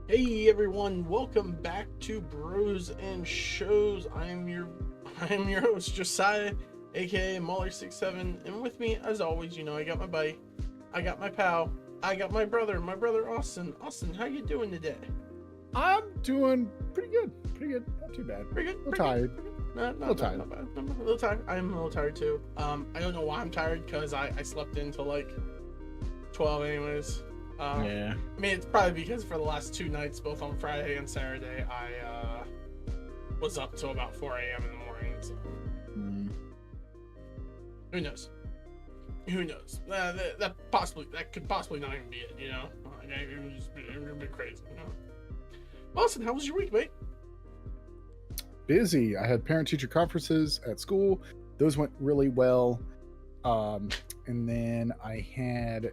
Hey everyone, welcome back to Bros and Shows. I am your host Josiah, aka Mahler67, and with me, as always, I got my buddy, I got my pal, I got my brother Austin. Austin, how you doing today? I'm doing pretty good, not too bad. Pretty good. A little tired. Not tired. Not bad. I'm a little tired. I'm a little tired too. I don't know why I'm tired because I slept until like 12 anyways. Yeah. I mean, it's probably because for the last two nights, both on Friday and Saturday, I was up till about 4 a.m. in the morning. So. Who knows? Who knows? That could possibly not even be it. It would just be crazy. Austin, how was your week, mate? Busy. I had parent-teacher conferences at school. Those went really well. And then I had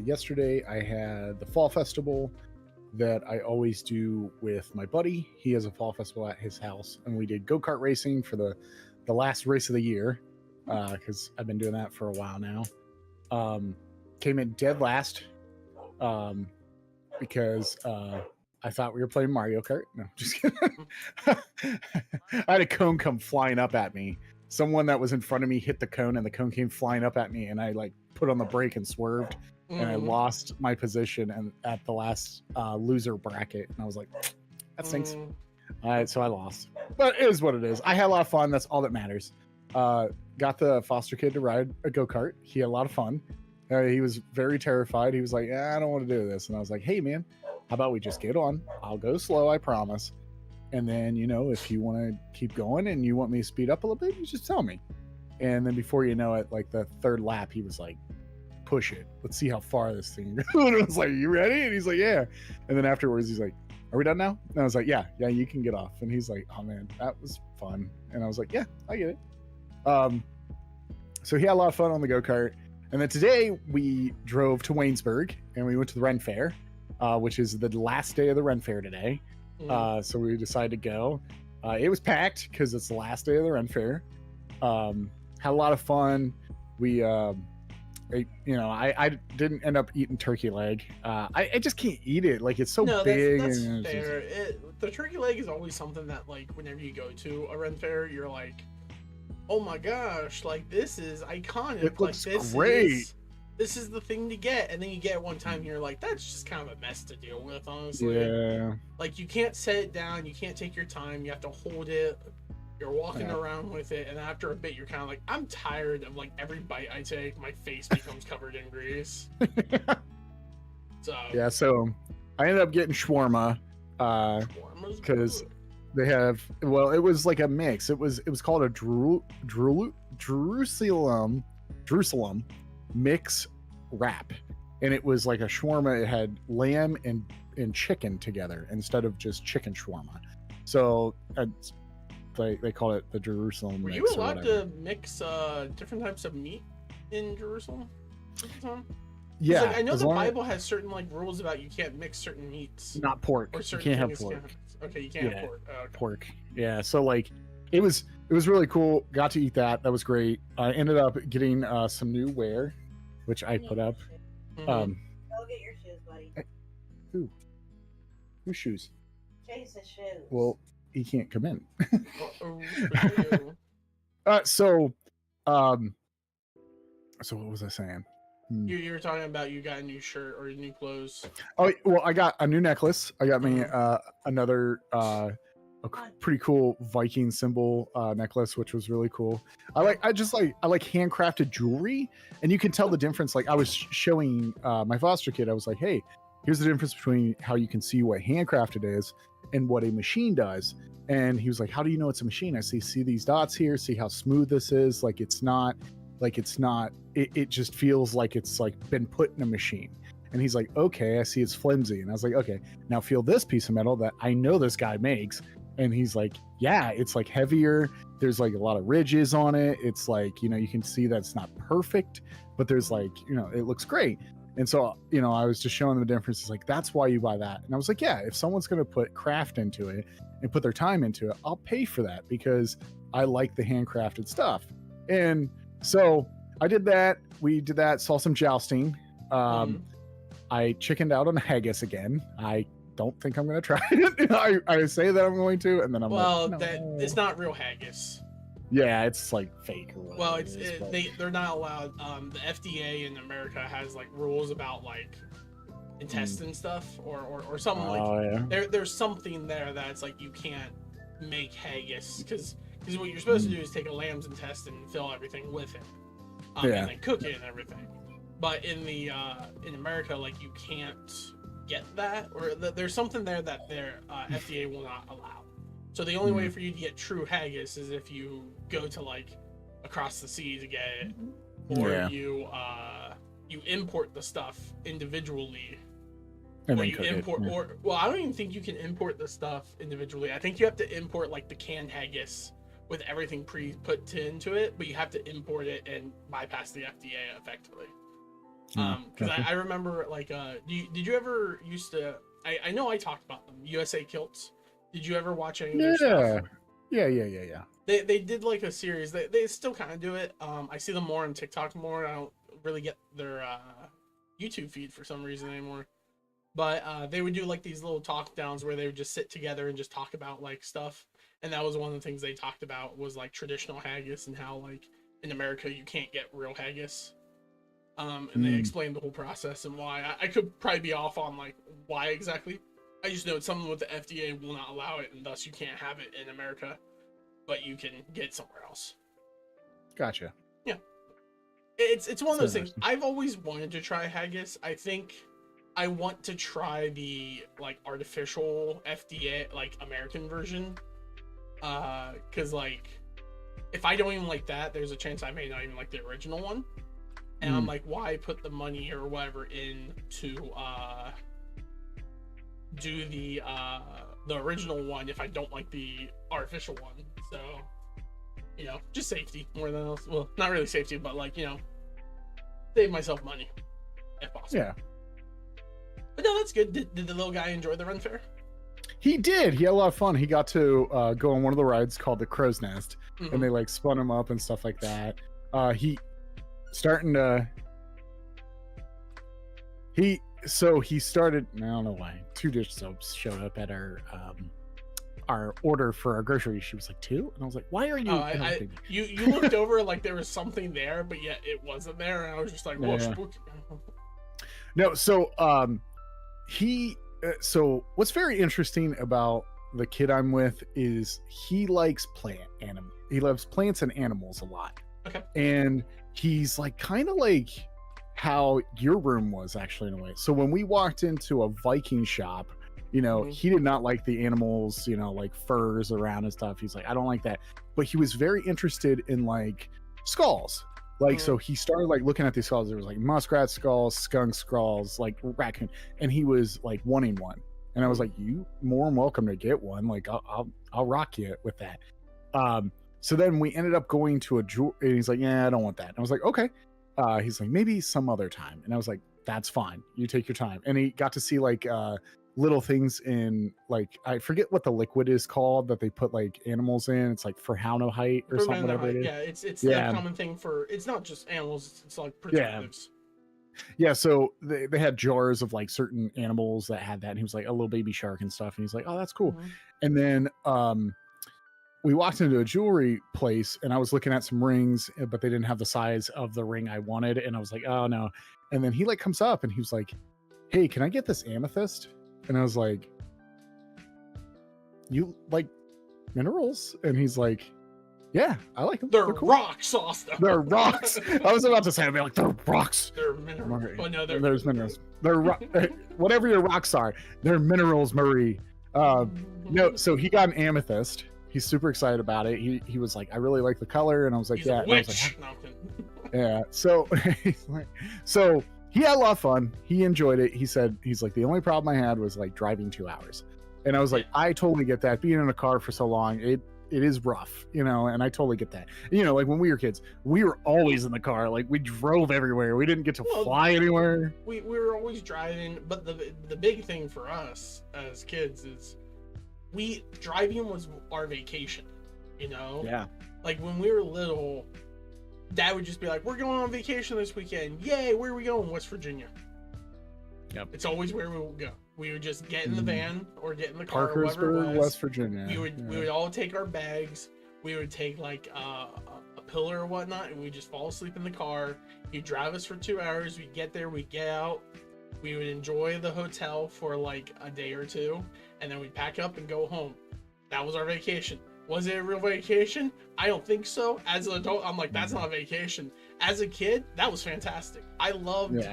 yesterday I had the fall festival that I always do with my buddy. He has a fall festival at his house, and we did go-kart racing for the last race of the year, because I've been doing that for a while now. Came in dead last, because I thought we were playing Mario Kart. No, just kidding. I had a cone come flying up at me. Someone that was in front of me hit the cone, and the cone came flying up at me, and I put on the brake and swerved, and I lost my position and at the last loser bracket, and I was like, that stinks. All right, so I lost, but it is what it is. I had a lot of fun. That's all that matters. Got the foster kid to ride a go-kart. He had a lot of fun. He was very terrified. He was like, I don't want to do this, and I was like, hey man, how about we just get on? I'll go slow, I promise. And then, if you want to keep going and you want me to speed up a little bit, you just tell me. And then before you know it, the third lap, he was like, push it. Let's see how far this thing goes. And I was like, you ready? And he's like, yeah. And then afterwards, he's like, are we done now? And I was like, yeah, you can get off. And he's like, oh man, that was fun. And I was like, yeah, I get it. So he had a lot of fun on the go-kart. And then today we drove to Waynesburg and we went to the Ren Fair, which is the last day of the Ren Fair today. So we decided to go. It was packed because it's the last day of the Ren Fair. Had a lot of fun. We, I didn't end up eating turkey leg. I just can't eat it. It's so big. That's fair. The turkey leg is always something that, whenever you go to a Ren Fair, you're like, oh my gosh, this is iconic. It looks great. This is the thing to get, and then you get it one time and you're like, that's just kind of a mess to deal with, honestly. Yeah. You can't set it down, you can't take your time, you have to hold it, you're walking around with it, and after a bit you're kind of like, I'm tired of every bite I take, my face becomes covered in grease. So I ended up getting shawarma, because they have, it was like a mix. It was called a Jerusalem mix wrap, and it was like a shawarma. It had lamb and chicken together instead of just chicken shawarma. So they call it the Jerusalem. Were mix. You allowed to mix different types of meat in Jerusalem? Yeah, I know the Bible has certain rules about you can't mix certain meats. Not pork. Or you can't have pork. Okay, you can't have pork. Okay. Pork. Yeah. So it was really cool. Got to eat that. That was great. I ended up getting some new wear, which I put up. Go get your shoes, buddy. Whose shoes? Chase's shoes. Well, he can't come in. So what was I saying? You were talking about you got a new shirt or new clothes. Oh, well, I got a new necklace. I got me another a pretty cool Viking symbol necklace, which was really cool. I like handcrafted jewelry, and you can tell the difference. I was showing my foster kid, I was like, hey, here's the difference between how you can see what handcrafted is and what a machine does. And he was like, how do you know it's a machine? I see these dots here, see how smooth this is. It just feels like it's been put in a machine. And he's like, okay, I see it's flimsy. And I was like, okay, now feel this piece of metal that I know this guy makes. And he's like, yeah, it's heavier. There's a lot of ridges on it. It's you can see that it's not perfect, but there's it looks great. And so, I was just showing them the difference. It's that's why you buy that. And I was like, yeah, if someone's going to put craft into it and put their time into it, I'll pay for that because I like the handcrafted stuff. And so I did that. We did that, saw some jousting. I chickened out on haggis again. I don't think I'm gonna try it. I say that I'm going to, and then I'm well, like, no. it's not real haggis. Yeah, it's like fake or whatever. Well, but... they're not allowed. The FDA in America has like rules about like intestine stuff or something there's something there that's like you can't make haggis because what you're supposed to do is take a lamb's intestine and fill everything with it, and then cook it and everything. But in in America, like you can't get that, or there's something there that their FDA will not allow. So the only way for you to get true haggis is if you go to like across the sea to get it, or you import the stuff individually. And or you import, well, I don't even think you can import the stuff individually. I think you have to import like the canned haggis with everything put into it, but you have to import it and bypass the FDA effectively. Because I remember like, did you ever used to? I know I talked about them. USA Kilts. Did you ever watch any of their stuff? Yeah. They did like a series. They still kind of do it. I see them more on TikTok more. I don't really get their YouTube feed for some reason anymore. But they would do like these little talk downs where they would just sit together and just talk about like stuff. And that was one of the things they talked about was like traditional haggis and how like in America you can't get real haggis. And they explained the whole process and why. I could probably be off on like why exactly. I just know it's something with the FDA will not allow it, and thus you can't have it in America, but you can get it somewhere else. Gotcha. Yeah, it's one of those things. I've always wanted to try haggis. I think I want to try the like artificial FDA like American version, because like if I don't even like that, there's a chance I may not even like the original one. And I'm like, why put the money or whatever in to do the original one if I don't like the artificial one? So, you know, just safety more than else. Well, not really safety, but like, you know, save myself money if possible. Yeah. But no, that's good. Did the little guy enjoy the run fair? He did. He had a lot of fun. He got to go on one of the rides called the Crow's Nest, and they like spun him up and stuff like that. He started. I don't know why 2 dish soaps showed up at our order for our groceries. She was like 2, and I was like, why are you? You looked over like there was something there, but yet it wasn't there, and I was just like, whoa, spooky. No, so so what's very interesting about the kid I'm with is he likes he loves plants and animals a lot. Okay. And he's like kind of like how your room was actually in a way. So when we walked into a Viking shop, you know, he did not like the animals, you know, like furs around and stuff. He's like, I don't like that. But he was very interested in like skulls. Like, so he started like looking at these skulls. There was like muskrat skulls, skunk skulls, like raccoon, and he was like wanting one. And I was like, you more than welcome to get one. Like, I'll rock you with that. So then we ended up going to a jewel, and he's like, yeah, I don't want that. And I was like, okay. He's like, maybe some other time. And I was like, that's fine. You take your time. And he got to see like little things in like, I forget what the liquid is called that they put like animals in. It's like for height or something. Whatever it is. Yeah, it's the common thing for, it's not just animals, it's like preservatives. Yeah, so they had jars of like certain animals that had that. And he was like a little baby shark and stuff. And he's like, oh, that's cool. And then we walked into a jewelry place and I was looking at some rings, but they didn't have the size of the ring I wanted. And I was like, oh no. And then he like comes up and he was like, hey, can I get this amethyst? And I was like, you like minerals? And he's like, yeah, I like them. They're cool. rocks, Austin. They're rocks. I was about to say, I'd be like, they're rocks. They're minerals. Oh, no, there's minerals. They're whatever your rocks are. They're minerals, Marie. No, so he got an amethyst. He's super excited about it. He was like, I really like the color, and I was like, he's yeah. A witch. Yeah. So he had a lot of fun. He enjoyed it. He said, he's like, the only problem I had was like driving 2 hours. And I was like, I totally get that. Being in a car for so long, it is rough, you know, and I totally get that. You know, like when we were kids, we were always in the car. Like we drove everywhere. We didn't get to fly anywhere. We were always driving, but the big thing for us as kids is driving was our vacation, you know? Yeah. Like when we were little, Dad would just be like, we're going on vacation this weekend. Yay, where are we going? West Virginia. Yep. It's always where we would go. We would just get in the van or get in the car, wherever it Parkersburg, was. West Virginia. We would all take our bags. We would take like a pillar or whatnot, and we'd just fall asleep in the car. He'd drive us for 2 hours. We'd get there. We'd get out. We would enjoy the hotel for like a day or two, and then we'd pack up and go home. That was our vacation. Was it a real vacation? I don't think so. As an adult, I'm like, that's not a vacation. As a kid, that was fantastic. I loved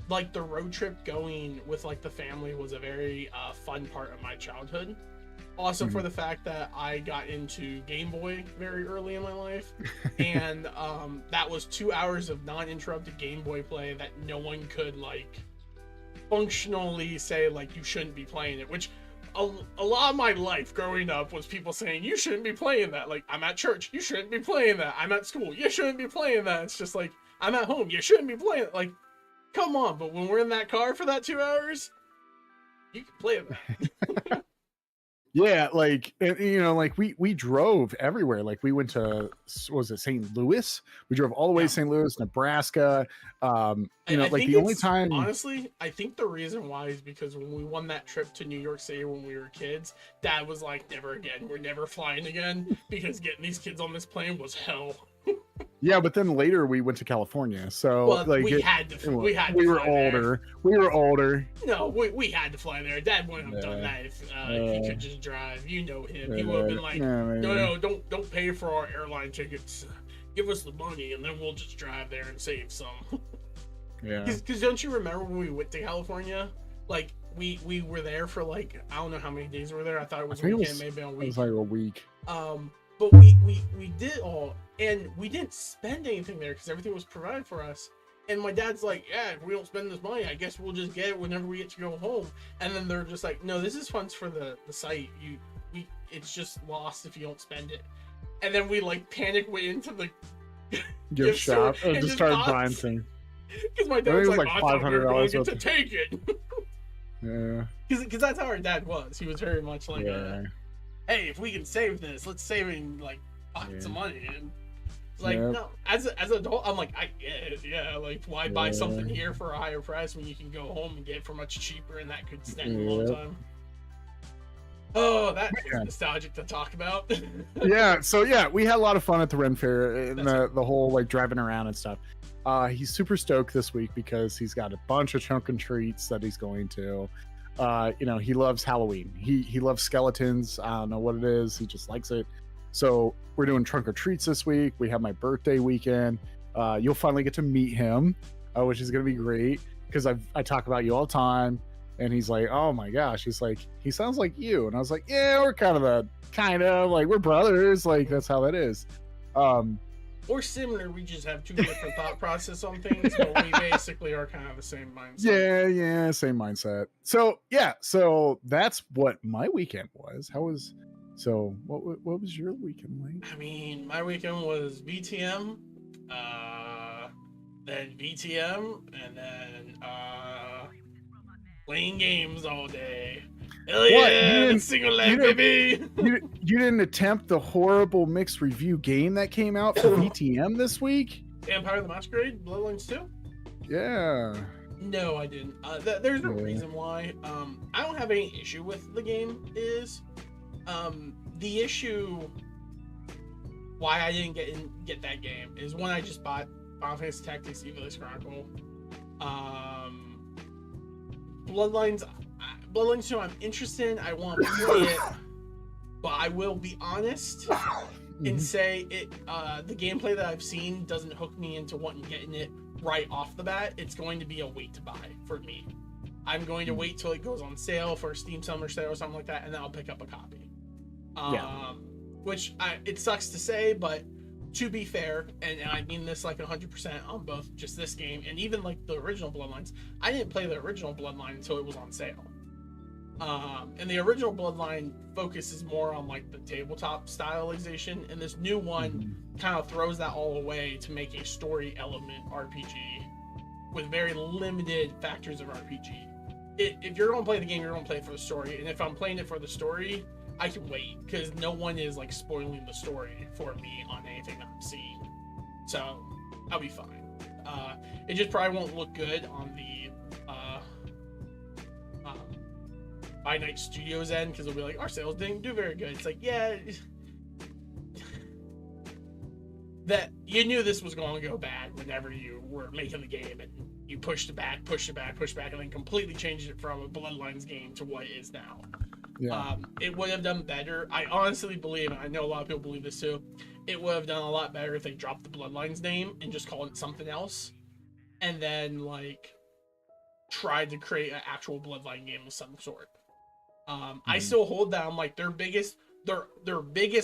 like the road trip going with like the family was a very fun part of my childhood. Also for the fact that I got into Game Boy very early in my life, and that was 2 hours of non-interrupted Game Boy play that no one could like functionally say like you shouldn't be playing it, which a lot of my life growing up was people saying you shouldn't be playing that. Like, I'm at church, you shouldn't be playing that. I'm at school, you shouldn't be playing that. It's just like, I'm at home, you shouldn't be playing it. Like, come on. But when we're in that car for that 2 hours, you can play that. Yeah, like, you know, like we drove everywhere. Like we went to, was it St. Louis? We drove all the way to St. Louis, Nebraska. You know, I like the only time, honestly, I think the reason why is because when we won that trip to New York City when we were kids, Dad was like, never again, we're never flying again, because getting these kids on this plane was hell. yeah, but then later we went to California, so Well, like we were older. We were older. No, we had to fly there. Dad wouldn't have done that if he could just drive. You know him. He would have been like, no, don't pay for our airline tickets. Give us the money, and then we'll just drive there and save some. Yeah. Because don't you remember when we went to California? Like we were there for like, I don't know how many days we were there. I thought it was a weekend, maybe a week. It was like a week. But we did all, and we didn't spend anything there because everything was provided for us. And my dad's like, yeah, if we don't spend this money, I guess we'll just get it whenever we get to go home. And then they're just like, no, this is funds for the site. It's just lost if you don't spend it. And then we like panic went into the gift shop and just started buying things. Because my dad was like, $500 we to take it. Yeah. Because that's how our dad was. He was very much like, hey, if we can save this, let's save it in like pockets of money. And it's like, no, as an adult, I'm like, I get it. Yeah, like, why buy something here for a higher price when you can go home and get it for much cheaper, and that could stand a long time. Oh, that is nostalgic to talk about. Yeah, so yeah, we had a lot of fun at the Ren Fair and the whole like driving around and stuff. He's super stoked this week because he's got a bunch of trunk and treats that he's going to. You know, he loves Halloween. He loves skeletons. I don't know what it is. He just likes it. So we're doing trunk or treats this week. We have my birthday weekend. You'll finally get to meet him, which is going to be great because I talk about you all the time. And he's like, oh my gosh. He's like, he sounds like you. And I was like, yeah, we're kind of like, we're brothers. Like, that's how that is. Or similar, we just have two different thought process on things, but we basically are kind of the same mindset. Yeah, same mindset. So yeah, so that's what my weekend was. What was your weekend like? I mean, my weekend was BTM, then BTM, and then playing games all day. Hell yeah, single leg, baby. You didn't attempt the horrible mixed review game that came out for BTM this week? Vampire the Masquerade, Bloodlines 2? Yeah. No, I didn't. There's no reason why. I don't have any issue with the game. The issue why I didn't get that game is one, I just bought Final Fantasy Tactics Evilist Chronicle. Bloodlines 2 I'm interested in. I want to play it, but I will be honest and say it the gameplay that I've seen doesn't hook me into getting it right off the bat. It's going to be a wait to buy for me. I'm going to wait till it goes on sale for a Steam Summer Sale or something like that, and then I'll pick up a copy. Which it sucks to say, but to be fair, and I mean this like 100% on both just this game and even like the original Bloodlines, I didn't play the original Bloodline until it was on sale. And the original Bloodline focuses more on like the tabletop stylization, and this new one kind of throws that all away to make a story element RPG with very limited factors of RPG. If you're going to play the game, you're going to play it for the story, and if I'm playing it for the story, I can wait because no one is like spoiling the story for me on anything that I'm seeing, so I'll be fine. It just probably won't look good on the by Night Studios end, because they'll be like, our sales didn't do very good. It's like, yeah, that you knew this was going to go bad whenever you were making the game, and you pushed it back, and then completely changed it from a Bloodlines game to what it is now. Yeah. It would have done better. I honestly believe, and I know a lot of people believe this too, it would have done a lot better if they dropped the Bloodlines name and just called it something else, and then like tried to create an actual Bloodline game of some sort. I still hold that. I'm like, their biggest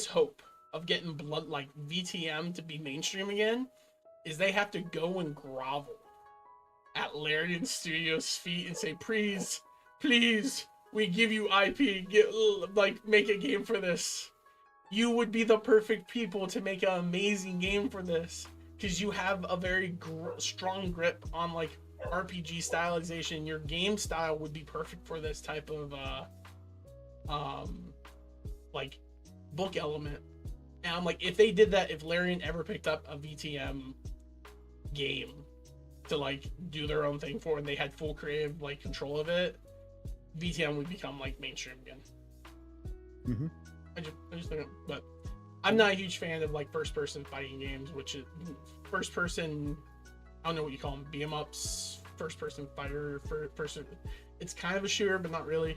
hope of getting like VTM to be mainstream again is they have to go and grovel at Larian Studios' feet and say, please, we give you IP, make a game for this. You would be the perfect people to make an amazing game for this, because you have a very strong grip on like RPG stylization. Your game style would be perfect for this type of like book element. And I'm like, if they did that, if Larian ever picked up a VTM game to like do their own thing for, and they had full creative like control of it, VTM would become like mainstream again. Mm-hmm. I just think, but I'm not a huge fan of like first person fighting games, which is first person, I don't know what you call them, beat 'em ups, first person fighter, first person. It's kind of a shooter, but not really.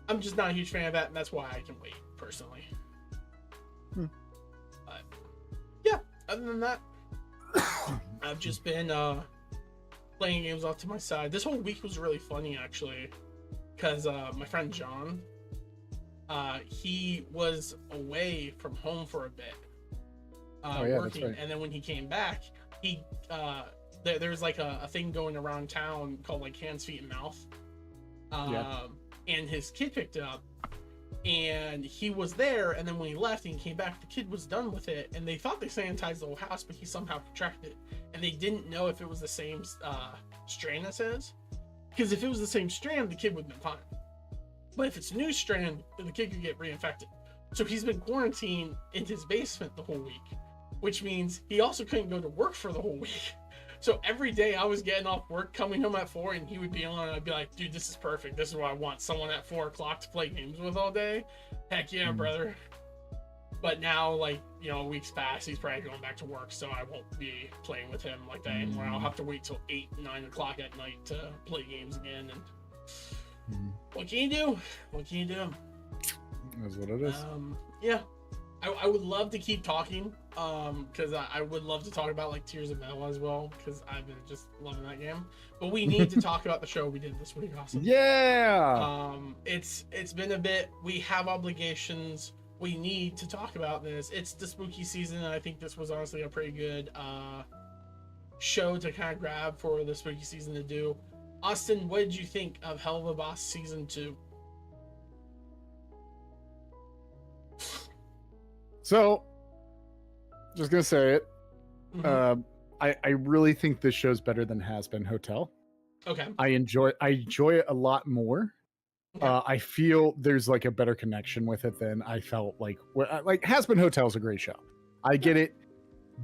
I'm just not a huge fan of that, and that's why I can wait personally. But yeah, other than that, I've just been playing games off to my side. This whole week was really funny actually, because my friend John, he was away from home for a bit, working, right. And then when he came back, he there's like a thing going around town called like Hands, Feet, and Mouth, and his kid picked it up, and he was there, and then when he left and he came back, the kid was done with it, and they thought they sanitized the whole house, but he somehow contracted it, and they didn't know if it was the same strain as his, because if it was the same strand, the kid would have been fine. But if it's a new strand, then the kid could get reinfected. So he's been quarantined in his basement the whole week, which means he also couldn't go to work for the whole week. So every day I was getting off work, coming home at 4, and he would be on, and I'd be like, dude, this is perfect. This is what I want. Someone at 4 o'clock to play games with all day. Heck yeah, brother. But now, like, you know, weeks pass, he's probably going back to work, so I won't be playing with him like that anymore. I'll have to wait till 8, 9 o'clock at night to play games again. And what can you do? What can you do? That's what it is. Yeah. I would love to keep talking, because I would love to talk about like Tears of Metal as well, because I've been just loving that game. But we need to talk about the show we did this week also. Yeah. It's been a bit. We have obligations. We need to talk about this. It's the spooky season, and I think this was honestly a pretty good show to kind of grab for the spooky season to do. Austin, what did you think of Helluva Boss Season 2? So, just gonna say it. I really think this show's better than Has Been Hotel. Okay. I enjoy it a lot more. Okay. I feel there's like a better connection with it than I felt like Has Been Hotel is a great show. I get it,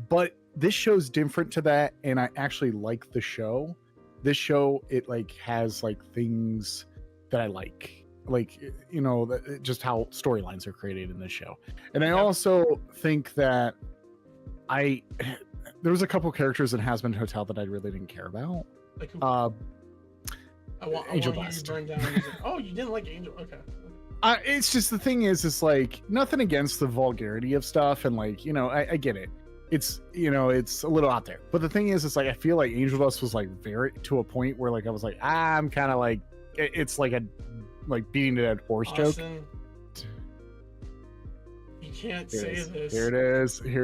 but this show's different to that, and I actually like the show. This show, it like has like things that I like, you know, just how storylines are created in this show. And I also think that there was a couple characters in Has Been Hotel that I really didn't care about. Like who? Angel Dust. Oh, you didn't like Angel? Okay. It's just, the thing is like, nothing against the vulgarity of stuff, and like, you know, I get it. It's, you know, it's a little out there. But the thing is, it's like, I feel like Angel Dust was like very, to a point where like I was like, I'm kind of like, it's like a beating a dead horse Austin, joke. You can't say this. Here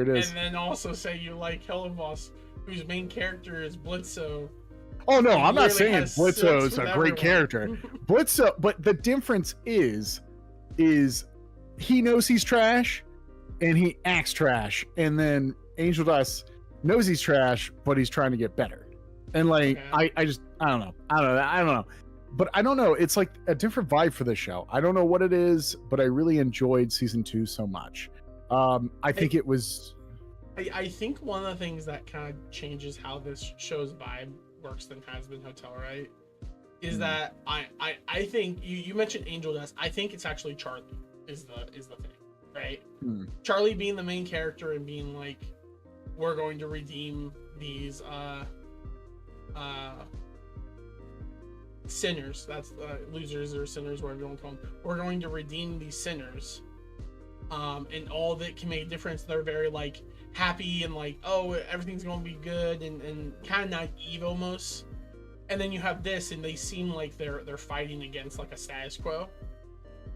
it is. And then also say you like Helluva, whose main character is Blitzo. Oh no, I'm not saying Blitzo's a great character. Blitzo, but the difference is he knows he's trash and he acts trash, and then Angel Dust knows he's trash, but he's trying to get better. And like, okay. I don't know. But I don't know. It's like a different vibe for this show. I don't know what it is, but I really enjoyed season 2 so much. I think it was. I think one of the things that kind of changes how this show's vibe works than Has Been Hotel, right, is that I think you mentioned Angel Dust. I think it's actually Charlie is the thing, right? Charlie being the main character and being like, we're going to redeem these sinners. That's losers or sinners, whatever you want to call them. We're going to redeem these sinners, and all that can make a difference. They're very like happy and like, oh, everything's going to be good, and kind of naive almost. And then you have this, and they seem like they're fighting against like a status quo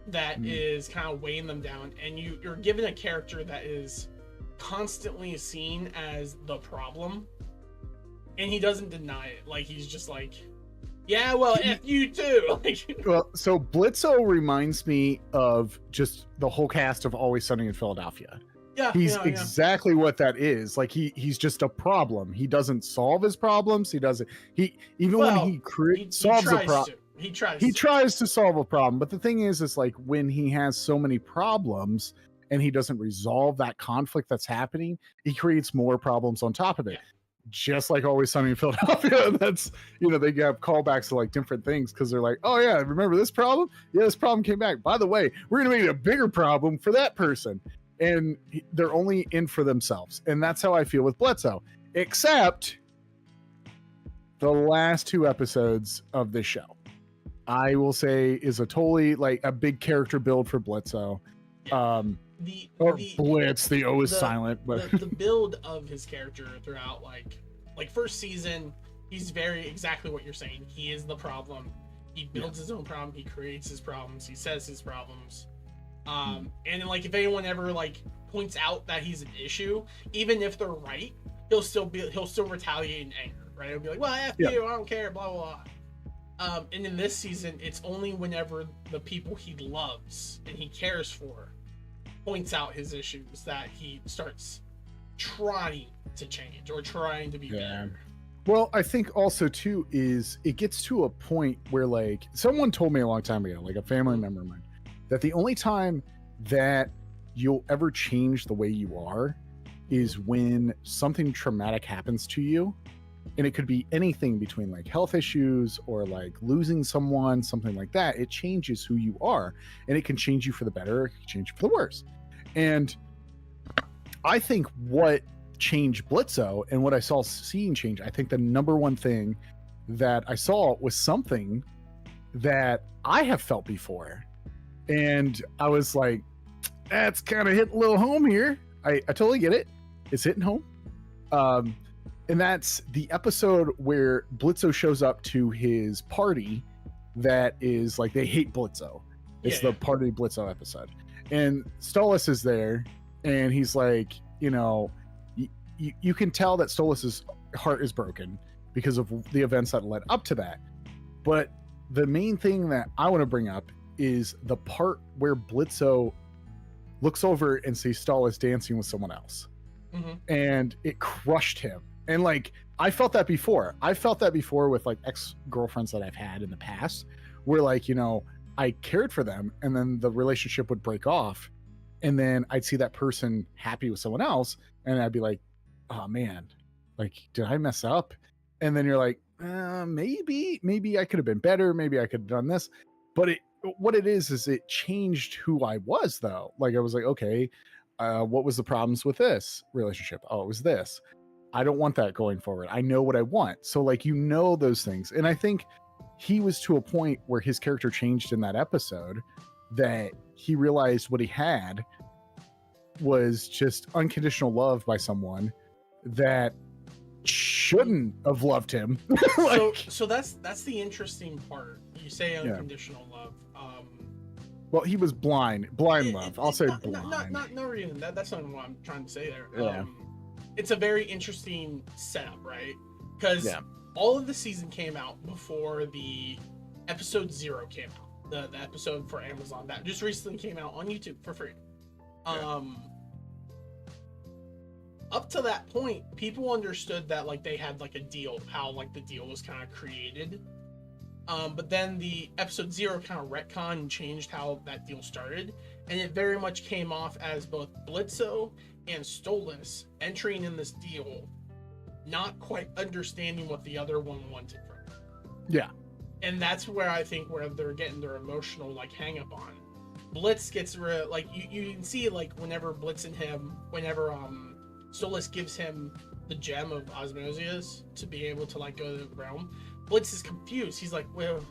that is kind of weighing them down. And you're given a character that is constantly seen as the problem, and he doesn't deny it. Like, he's just like, yeah, well, F you too. Well, so Blitzo reminds me of just the whole cast of Always Sunny in Philadelphia. Yeah, he's exactly what that is. Like, he's just a problem. He doesn't solve his problems. He doesn't. When he solves a problem, he tries to solve a problem. But the thing is like, when he has so many problems and he doesn't resolve that conflict that's happening, he creates more problems on top of it. Yeah. Just like Always Sunny in Philadelphia. That's, they have callbacks to like different things because they're like, oh yeah, remember this problem? Yeah, this problem came back. By the way, we're gonna make it a bigger problem for that person. And they're only in for themselves. And that's how I feel with Blitzo. Except the last 2 episodes of this show, I will say, is a totally like a big character build for Blitzo. Blitz, the O is silent, but the build of his character throughout like first season, he's very exactly what you're saying. He is the problem. He builds his own problem. He creates his problems. He says his problems. And like, if anyone ever like points out that he's an issue, even if they're right, he'll still retaliate in anger, right? He'll be like, well, F you, I don't care, blah, blah, blah. And in this season, it's only whenever the people he loves and he cares for points out his issues that he starts trying to change or trying to be better. Well, I think also too is it gets to a point where, like, someone told me a long time ago, like a family member of mine, that the only time that you'll ever change the way you are is when something traumatic happens to you. And it could be anything between like health issues or like losing someone, something like that. It changes who you are, and it can change you for the better, it can change you for the worse. And I think what changed Blitzo and what I saw seeing change, I think the number one thing that I saw was something that I have felt before. And I was like, that's kind of hitting a little home here. I totally get it. It's hitting home. And that's the episode where Blitzo shows up to his party that is like, they hate Blitzo. It's the Party Blitzo episode. And Stolas is there, and he's like, you can tell that Stolas's heart is broken because of the events that led up to that. But the main thing that I want to bring up is the part where Blitzo looks over and sees Stolas dancing with someone else. And it crushed him. And like, I felt that before. I felt that before with like ex-girlfriends that I've had in the past, where like, I cared for them, and then the relationship would break off, and then I'd see that person happy with someone else, and I'd be like, oh man, like, did I mess up? And then you're like, maybe I could have been better. Maybe I could have done this. But what it is it changed who I was, though. Like, I was like, okay, what was the problems with this relationship? Oh, it was this. I don't want that going forward. I know what I want. So like, those things. And I think he was to a point where his character changed in that episode, that he realized what he had was just unconditional love by someone that shouldn't have loved him. So that's the interesting part. You say unconditional love. Well, he was blind love. I'll say blind. Not even that. That's not what I'm trying to say there. It's a very interesting setup, right? Because all of the season came out before the episode 0 came out. The episode for Amazon that just recently came out on YouTube for free. Up to that point, people understood that like they had like a deal, how like the deal was kind of created. But then the episode 0 kind of retconned and changed how that deal started, and it very much came off as both Blitzo and Stolas entering in this deal, not quite understanding what the other one wanted from it. Yeah. and that's where I think where they're getting their emotional like hang up on. Blitz gets like you can see like whenever Blitz and him, whenever Stolas gives him the gem of Osmosius to be able to like go to the realm, Blitz is confused. He's like, well,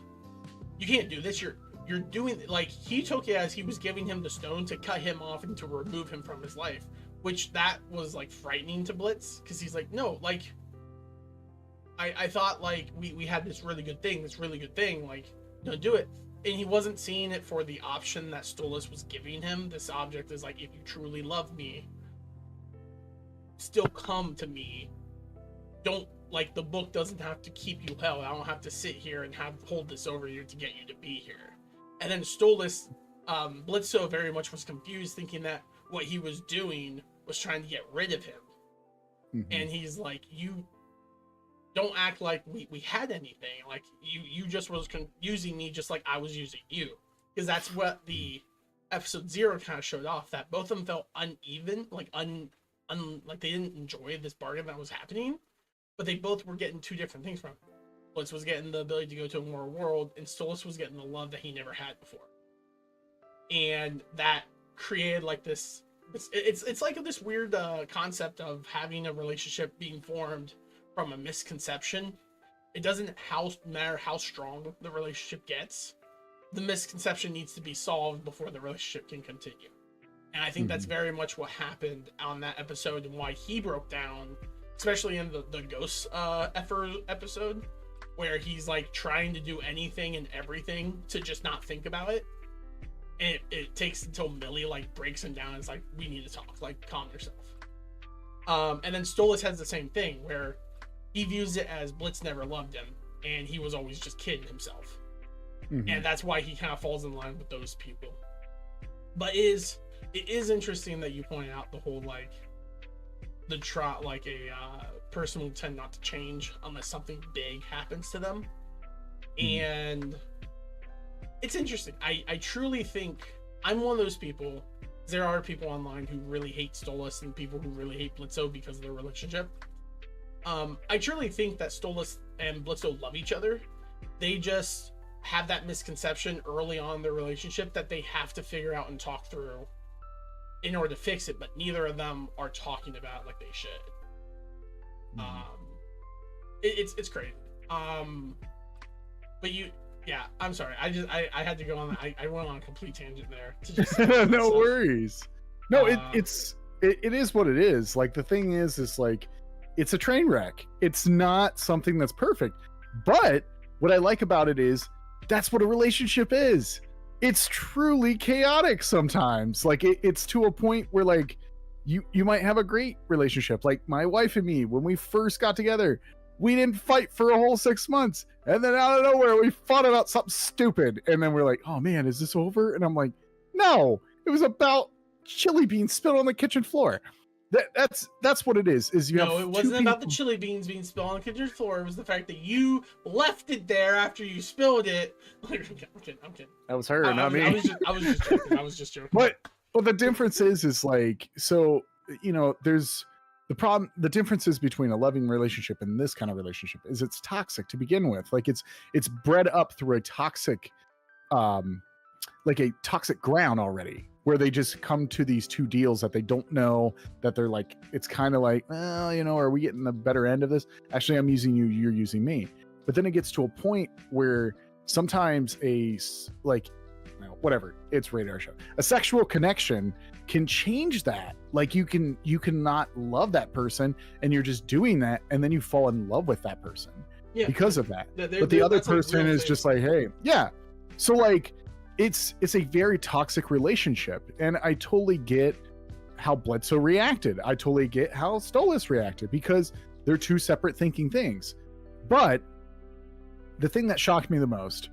you can't do this. You're doing, like, he took it as he was giving him the stone to cut him off and to remove him from his life, which that was like frightening to Blitz, because he's like, no, like, I thought like we had this really good thing, like, don't do it. And he wasn't seeing it for the option that Stolas was giving him. This object is like, if you truly love me, still come to me. Don't, like, the book doesn't have to keep you held. I don't have to sit here and hold this over you to get you to be here. And then Stolas, Blitzo very much was confused, thinking that what he was doing was trying to get rid of him. Mm-hmm. And he's like, you don't act like we had anything. Like, you just was using me just like I was using you. Because that's what the episode 0 kind of showed off, that both of them felt uneven, like like they didn't enjoy this bargain that was happening, but they both were getting two different things from it. Blitz was getting the ability to go to a more world, and Stolas was getting the love that he never had before. And that created like this it's like this weird concept of having a relationship being formed from a misconception. It doesn't matter how strong the relationship gets, the misconception needs to be solved before the relationship can continue. And I think that's very much what happened on that episode, and why he broke down, especially in the ghost episode, where he's like trying to do anything and everything to just not think about it. And it takes until Millie like breaks him down and is like, we need to talk, like, calm yourself. And then Stolas has the same thing, where he views it as Blitz never loved him and he was always just kidding himself. And that's why he kind of falls in line with those people. But it is interesting that you point out the whole like a person will tend not to change unless something big happens to them. And it's interesting. I truly think I'm one of those people. There are people online who really hate Stolas and people who really hate Blitzo because of their relationship. I truly think that Stolas and Blitzo love each other. They just have that misconception early on in their relationship that they have to figure out and talk through in order to fix it, but neither of them are talking about it like they should. It's crazy. But I'm sorry. I had to go on. I went on a complete tangent there. To just no worries. No, it is what it is. Like, the thing is like, it's a train wreck. It's not something that's perfect. But what I like about it is that's what a relationship is. It's truly chaotic sometimes. Like, it's to a point where like you might have a great relationship. Like my wife and me, when we first got together, we didn't fight for a whole 6 months. And then out of nowhere, we fought about something stupid. And then we're like, oh man, is this over? And I'm like, no, it was about chili beans spilled on the kitchen floor. That's what it is. No, it wasn't about the chili beans being spilled on the kitchen floor. It was the fact that you left it there after you spilled it. I'm kidding. That was her, not me. I was just joking. But the difference is like, so, there's the problem. The differences between a loving relationship and this kind of relationship is it's toxic to begin with. Like, it's bred up through a toxic, like a toxic ground already, where they just come to these two deals that they don't know, that they're like, it's kind of like, well, are we getting the better end of this? Actually, I'm using you, you're using me. But then it gets to a point where sometimes whatever, it's radar show. A sexual connection can change that. Like, you can not love that person and you're just doing that, and then you fall in love with that person because of that. But the other person is just like, hey, yeah. So like, it's a very toxic relationship, and I totally get how Bledsoe reacted. I totally get how Stolas reacted, because they're two separate thinking things. But the thing that shocked me the most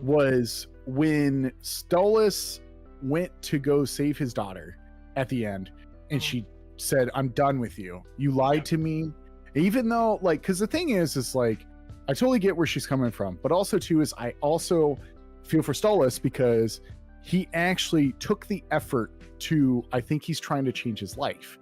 was when Stolas went to go save his daughter at the end, and she said, I'm done with you. You lied to me. Even though, like, because the thing is like, I totally get where she's coming from, but also too is I also feel for Stolas, because he actually took the effort to, I think he's trying to change his life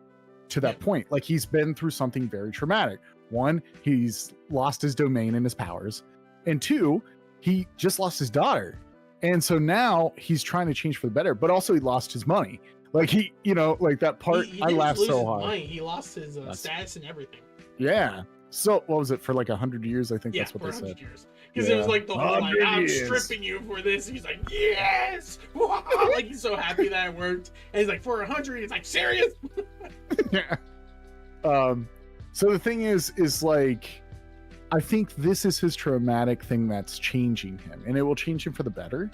to that point. Like, he's been through something very traumatic. One, he's lost his domain and his powers. And two, he just lost his daughter. And so now he's trying to change for the better, but also he lost his money. Like he, like that part, He I didn't laughed lose so his hard. money. He lost his status and everything. Yeah. So what was it for like 100 years? I think Yeah, that's what for they 100 said. years. Because it was like the whole like, 100 I'm years. stripping you for this. He's like, yes! Like he's so happy that it worked. And he's like, for 100, he's like, serious? Yeah. So the thing is like, I think this is his traumatic thing that's changing him, and it will change him for the better.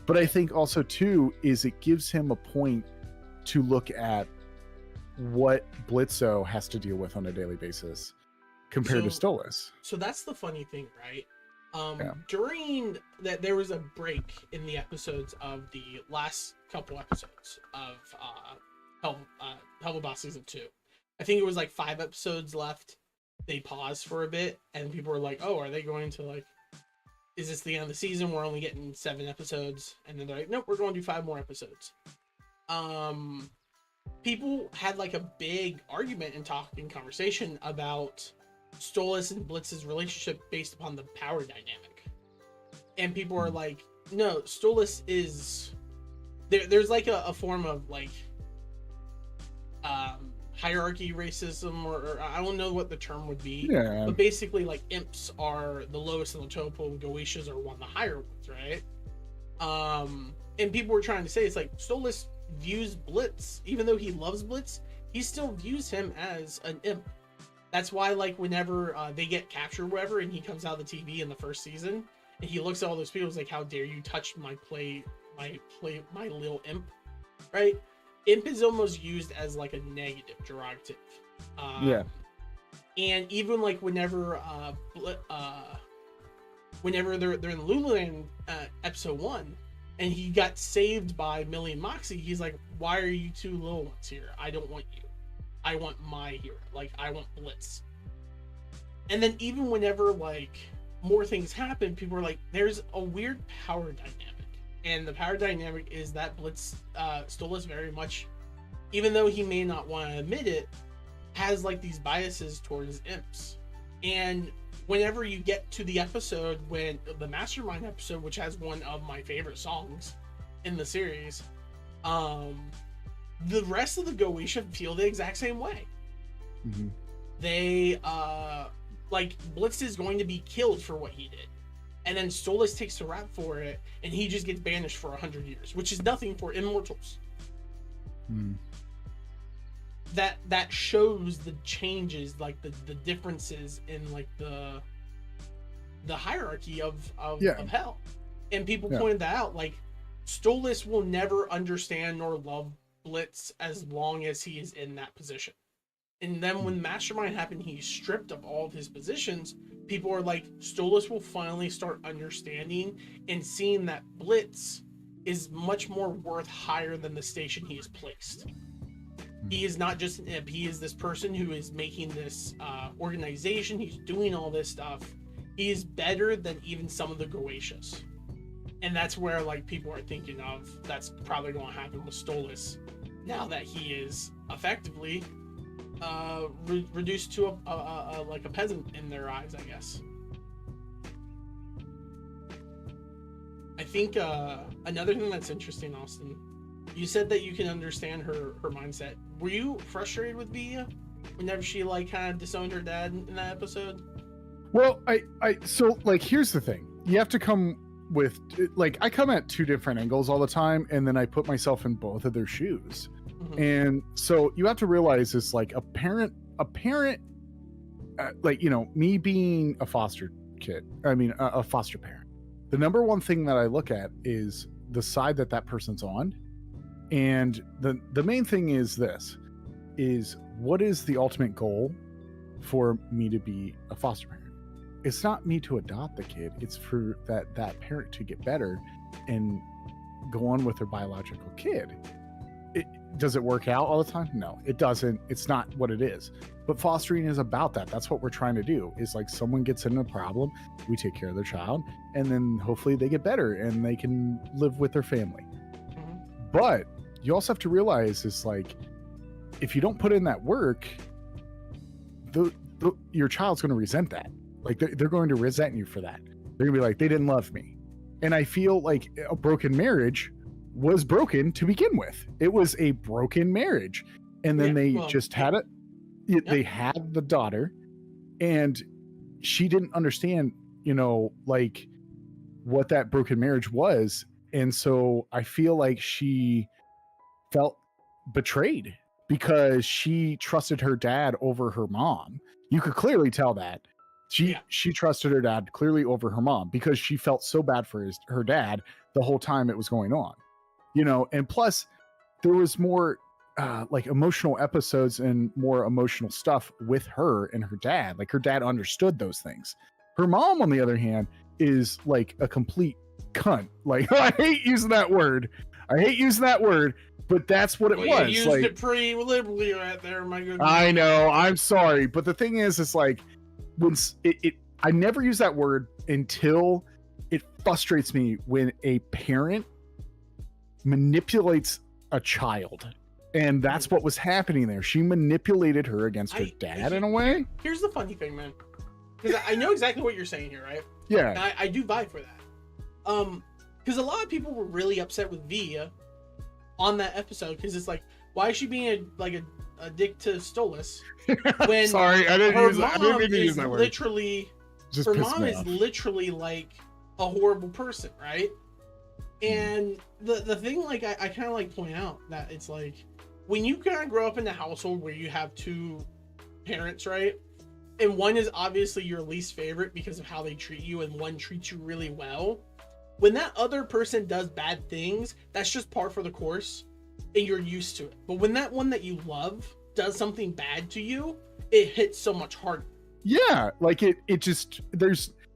But I think also too is it gives him a point to look at what Blitzo has to deal with on a daily basis compared to Stolas. So that's the funny thing, right? Yeah. During that, there was a break in the episodes of the last couple episodes of Helluva season 2. I think it was like 5 episodes left. They paused for a bit, and people were like, "Oh, are they going to like? Is this the end of the season? We're only getting 7 episodes." And then they're like, "Nope, we're going to do 5 more episodes." People had like a big argument and talk and conversation about Stolas and Blitz's relationship based upon the power dynamic, and people are like, "No, Stolas is there's like a form of like hierarchy racism, or I don't know what the term would be, but basically like imps are the lowest in the totem pole and Goetias are one of the higher ones, right? And people were trying to say it's like Stolas views Blitz, even though he loves Blitz, he still views him as an imp. That's why like whenever they get captured or whatever and he comes out of the TV in the first season and he looks at all those people, he's like, how dare you touch my little imp, right? Imp is almost used as like a negative, derogative. And even like whenever they're in Lululand episode 1 and he got saved by Millie and Moxie, he's like, why are you two little ones here? I don't want you. I want my hero. Like, I want Blitz. And then even whenever like more things happen, people are like, there's a weird power dynamic. And the power dynamic is that Blitz, Stolas very much, even though he may not want to admit it, has like these biases towards imps. And whenever you get to the episode when the Mastermind episode, which has one of my favorite songs in the series, the rest of the Goetia feel the exact same way. Mm-hmm. They like Blitz is going to be killed for what he did, and then Stolas takes the rap for it, and he just gets banished for 100 years, which is nothing for immortals. That shows the changes, like the differences in like the hierarchy of hell. And people pointed that out, like Stolas will never understand nor love Blitz as long as he is in that position. And then when Mastermind happened, he's stripped of all of his positions. People are like, Stolas will finally start understanding and seeing that Blitz is much more worth higher than the station he is placed. He is not just an imp. He is this person who is making this organization. He's doing all this stuff. He is better than even some of the Goetias. And that's where like people are thinking of that's probably going to happen with Stolas now that he is effectively reduced to a like a peasant in their eyes, I guess. I think another thing that's interesting, Austin, you said that you can understand her mindset. Were you frustrated with Via whenever she like kind of disowned her dad in that episode? Well, so like here's the thing. You have to come with like I come at 2 different angles all the time, and then I put myself in both of their shoes. Mm-hmm. And so you have to realize it's like a parent like, you know, me being a foster parent, the number one thing that I look at is the side that person's on. And the main thing is this is what is the ultimate goal for me to be a foster parent? It's not me to adopt the kid. It's for that parent to get better and go on with their biological kid. Does it work out all the time? No, it doesn't. It's not what it is. But fostering is about that. That's what we're trying to do. Is like someone gets in a problem, we take care of their child, and then hopefully they get better and they can live with their family. Mm-hmm. But you also have to realize is like, if you don't put in that work, your child's going to resent that. Like they're going to resent you for that. They're gonna be like, they didn't love me. And I feel like a broken marriage was broken to begin with. It was a broken marriage. And then they just had it. They had the daughter, and she didn't understand, like what that broken marriage was. And so I feel like she felt betrayed because she trusted her dad over her mom. You could clearly tell that. She trusted her dad clearly over her mom because she felt so bad for her dad the whole time it was going on. And plus there was more like emotional episodes and more emotional stuff with her and her dad. Like her dad understood those things. Her mom, on the other hand, is like a complete cunt. Like I hate using that word, but that's what it was. You used it pretty liberally right there, my good. I know. I'm sorry, but the thing is like when I never use that word until it frustrates me when a parent manipulates a child. And that's what was happening there. She manipulated her against her dad in a way. Here's the funny thing, man. Because I know exactly what you're saying here, right? Yeah. And I do vibe for that. Because a lot of people were really upset with Via on that episode. Because it's like, why is she being a dick to Stolas? When sorry, I didn't mean to use that word. Her mom is literally like a horrible person, right? And the thing, like, I kind of like point out that it's like, when you kind of grow up in a household where you have two parents, right? And one is obviously your least favorite because of how they treat you, and one treats you really well. When that other person does bad things, that's just par for the course, and you're used to it. But when that one that you love does something bad to you, it hits so much harder. Yeah, like it just,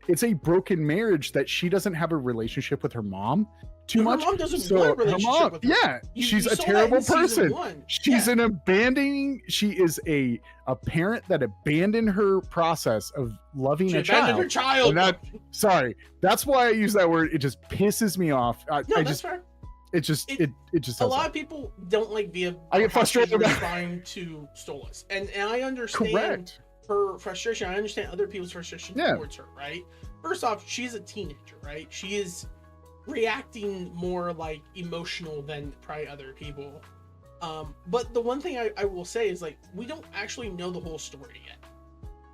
it's a broken marriage that she doesn't have a relationship with her mom too much. Her mom doesn't want a relationship with her. Yeah, she's a terrible person. She's an abandoning. She is a parent that abandoned her process of loving a child. Abandoned her child. And that's why I use that word. It just pisses me off. That's fair. It just a lot of people don't like Via. I get frustrated about trying to Stolas, and I understand her frustration. I understand other people's frustration towards her. Right. First off, she's a teenager, right? She is reacting more like emotional than probably other people. But the one thing I will say is, like, we don't actually know the whole story yet.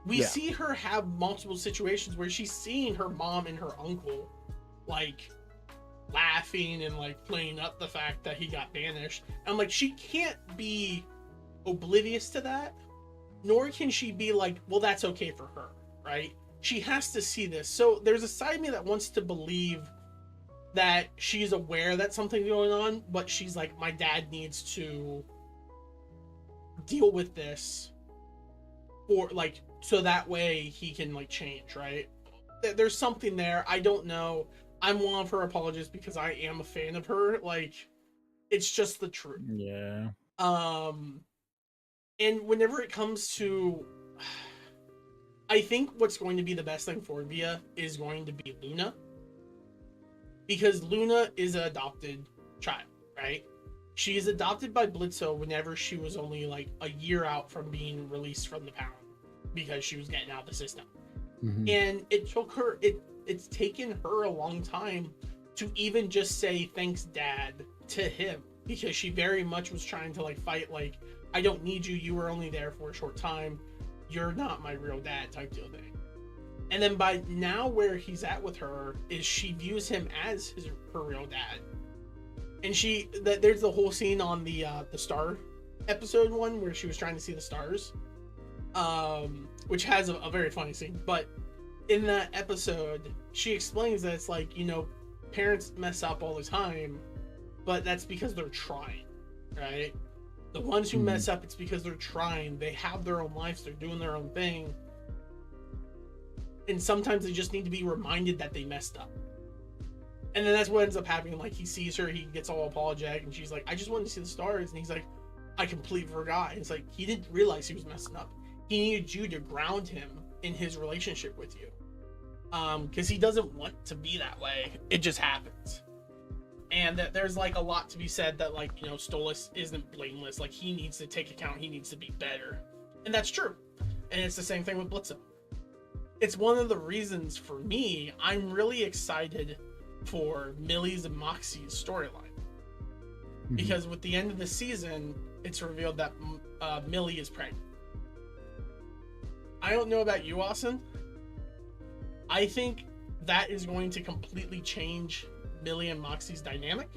We see her have multiple situations where she's seeing her mom and her uncle like laughing and like playing up the fact that he got banished. I'm like, she can't be oblivious to that, nor can she be like, well, that's okay for her, right? She has to see this. So there's a side of me that wants to believe that she's aware that something's going on, but she's like, my dad needs to deal with this, or like, so that way he can like change, right? There's something there. I don't know. I'm one of her apologists because I am a fan of her. Like, it's just the truth. Yeah. And whenever it comes to, I think what's going to be the best thing for Via is going to be Luna. Because Luna is an adopted child, right? She is adopted by Blitzo whenever she was only like a year out from being released from the pound because she was getting out of the system. Mm-hmm. And it took her, it's taken her a long time to even just say thanks, Dad, to him, because she very much was trying to like fight, like, I don't need you, you were only there for a short time, you're not my real dad type deal thing. And then by now where he's at with her is she views him as her real dad. And there's the whole scene on the Star episode one where she was trying to see the stars, which has a very funny scene. But in that episode, she explains that it's like, parents mess up all the time, but that's because they're trying, right? The ones who mess up, it's because they're trying. They have their own lives. They're doing their own thing. And sometimes they just need to be reminded that they messed up. And then that's what ends up happening. Like, he sees her, he gets all apologetic, and she's like, I just wanted to see the stars. And he's like, I completely forgot. And it's like, he didn't realize he was messing up. He needed you to ground him in his relationship with you. Because he doesn't want to be that way. It just happens. And that there's like a lot to be said that, like, Stolas isn't blameless. Like, he needs to take account. He needs to be better. And that's true. And it's the same thing with Blitzo. It's one of the reasons for me, I'm really excited for Millie's and Moxie's storyline. Mhm. Because with the end of the season, it's revealed that Millie is pregnant. I don't know about you, Austin. I think that is going to completely change Millie and Moxie's dynamic.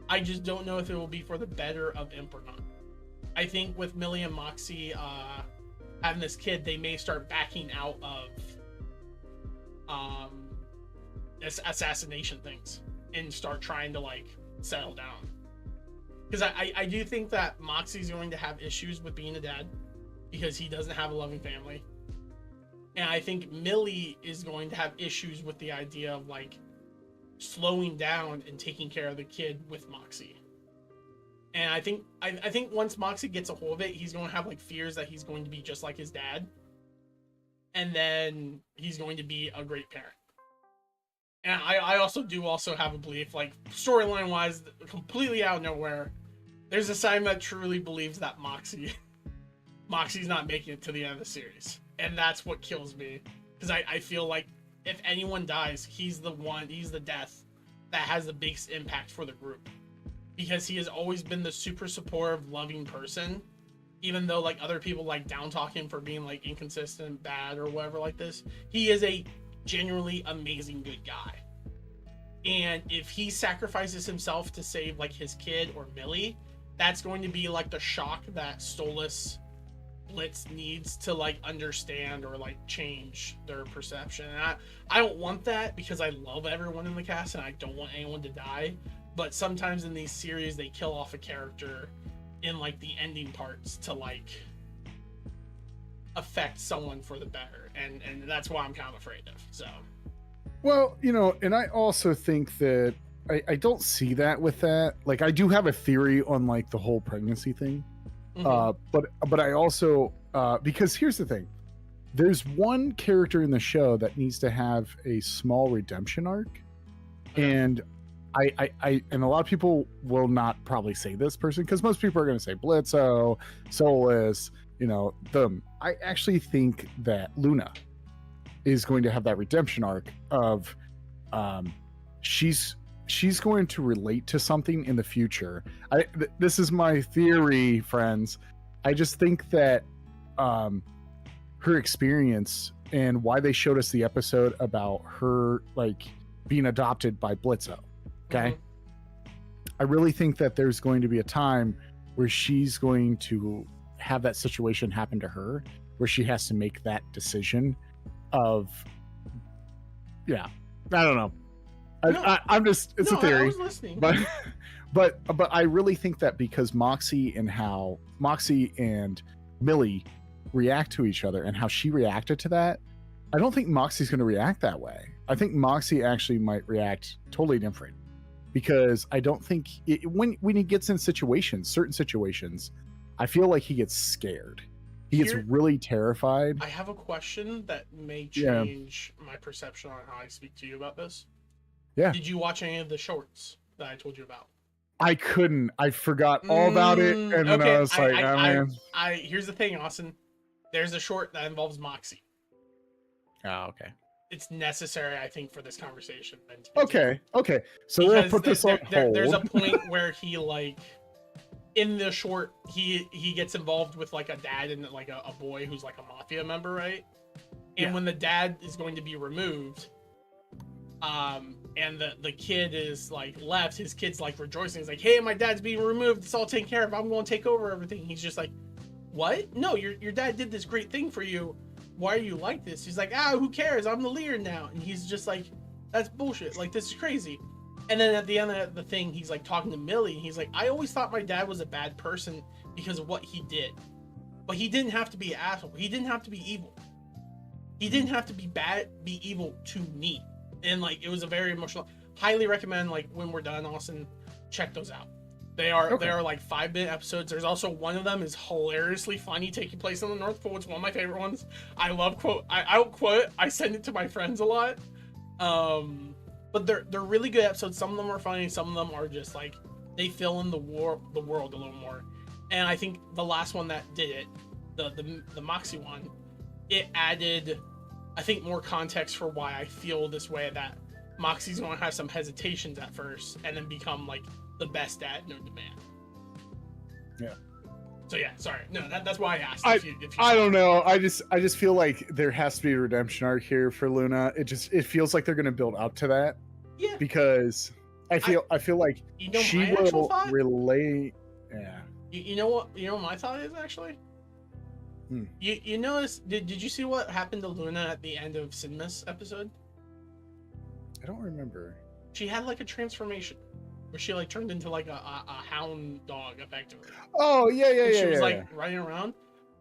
I just don't know if it will be for the better of Imp or not. I think with Millie and Moxie having this kid, they may start backing out of assassination things and start trying to like settle down. Because I do think that Moxie's going to have issues with being a dad because he doesn't have a loving family. And I think Millie is going to have issues with the idea of like slowing down and taking care of the kid with Moxie. And I think once Moxie gets a hold of it, he's going to have like fears that he's going to be just like his dad. And then he's going to be a great parent. And I also have a belief, like storyline wise, completely out of nowhere, there's a side that truly believes that Moxie's not making it to the end of the series. And that's what kills me. Because I feel like if anyone dies, he's the death that has the biggest impact for the group. Because he has always been the super supportive, loving person. Even though like other people like down talk him for being like inconsistent, bad, or whatever like this. He is a genuinely amazing good guy. And if he sacrifices himself to save like his kid or Millie, that's going to be like the shock that Stolas Blitz needs to like understand or like change their perception. And I don't want that because I love everyone in the cast and I don't want anyone to die. But sometimes in these series they kill off a character in like the ending parts to like affect someone for the better. And that's why I'm kind of afraid of. So Well, you know, and I also think that I don't see that with that. Like, I do have a theory on like the whole pregnancy thing. But I also because here's the thing. There's one character in the show that needs to have a small redemption arc. And I and a lot of people will not probably say this person because most people are going to say Blitzo, Solus, you know, them. I actually think that Luna is going to have that redemption arc of she's going to relate to something in the future. This is my theory, friends. I just think that her experience and why they showed us the episode about her like being adopted by Blitzo. Okay. I really think that there's going to be a time where she's going to have that situation happen to her where she has to make that decision of, yeah, I don't know. I'm just, it's a theory. I was listening. But I really think that because Moxie and Millie react to each other and how she reacted to that, I don't think Moxie's going to react that way. I think Moxie actually might react totally different. Because I don't think when he gets in certain situations, I feel like he gets scared. He gets really terrified. I have a question that may change my perception on how I speak to you about this. Yeah. Did you watch any of the shorts that I told you about? I couldn't. I forgot all about it, and then I was like, "Oh man." Here's the thing, Austin. There's a short that involves Moxie. Oh, okay. It's necessary, I think, for this conversation. Okay. So we'll put this on hold. There's a point where he like, in the short, he gets involved with like a dad and like a boy who's like a mafia member, right? And when the dad is going to be removed, and the kid is like left, his kid's like rejoicing. He's like, "Hey, my dad's being removed. It's all taken care of. I'm going to take over everything." He's just like, "What? No, your dad did this great thing for you. Why are you like this?" He's like, "Who cares? I'm the leader now." And he's just like, "That's bullshit. Like, this is crazy." And then at the end of the thing, he's like talking to Millie. And he's like, "I always thought my dad was a bad person because of what he did. But he didn't have to be an asshole. He didn't have to be evil. He didn't have to be evil to me." And like, it was a very emotional. Highly recommend, like, when we're done, Austin, check those out. They are like 5-minute episodes. There's also one of them is hilariously funny, taking place in the North Pole. It's one of my favorite ones. I love quote. I don't quote it. I send it to my friends a lot. But they're really good episodes. Some of them are funny. Some of them are just like they fill in the world a little more. And I think the last one that did it, the Moxie one, it added, I think, more context for why I feel this way, that Moxie's going to have some hesitations at first and then become like the best dad known to man. Yeah. So yeah, sorry. No, that's why I asked. I don't know. I just feel like there has to be a redemption arc here for Luna. It feels like they're going to build up to that. Yeah. Because I feel like she will relate. Yeah. You know what? You know what my thought is actually. You notice? Did you see what happened to Luna at the end of Sinmas episode? I don't remember. She had like a transformation where she like turned into like a hound dog effectively. Oh yeah. She was like running around.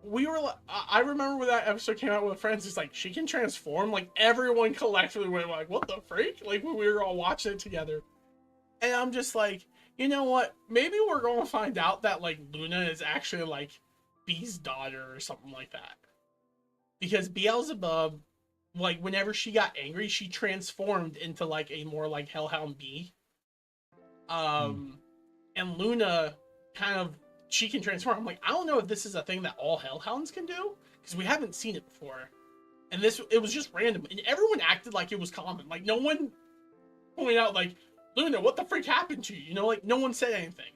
We were like, I remember when that episode came out with friends. It's like she can transform. Like everyone collectively went like, "What the freak?" Like when we were all watching it together, and I'm just like, you know what? Maybe we're gonna find out that like Luna is actually like Bee's daughter or something like that, because Beelzebub, like whenever she got angry, she transformed into like a more like Hellhound Bee. And Luna kind of, she can transform. I'm like, I don't know if this is a thing that all Hellhounds can do, because we haven't seen it before. And it was just random, and everyone acted like it was common. Like no one pointed out like, Luna, what the freak happened to you? You know, like no one said anything.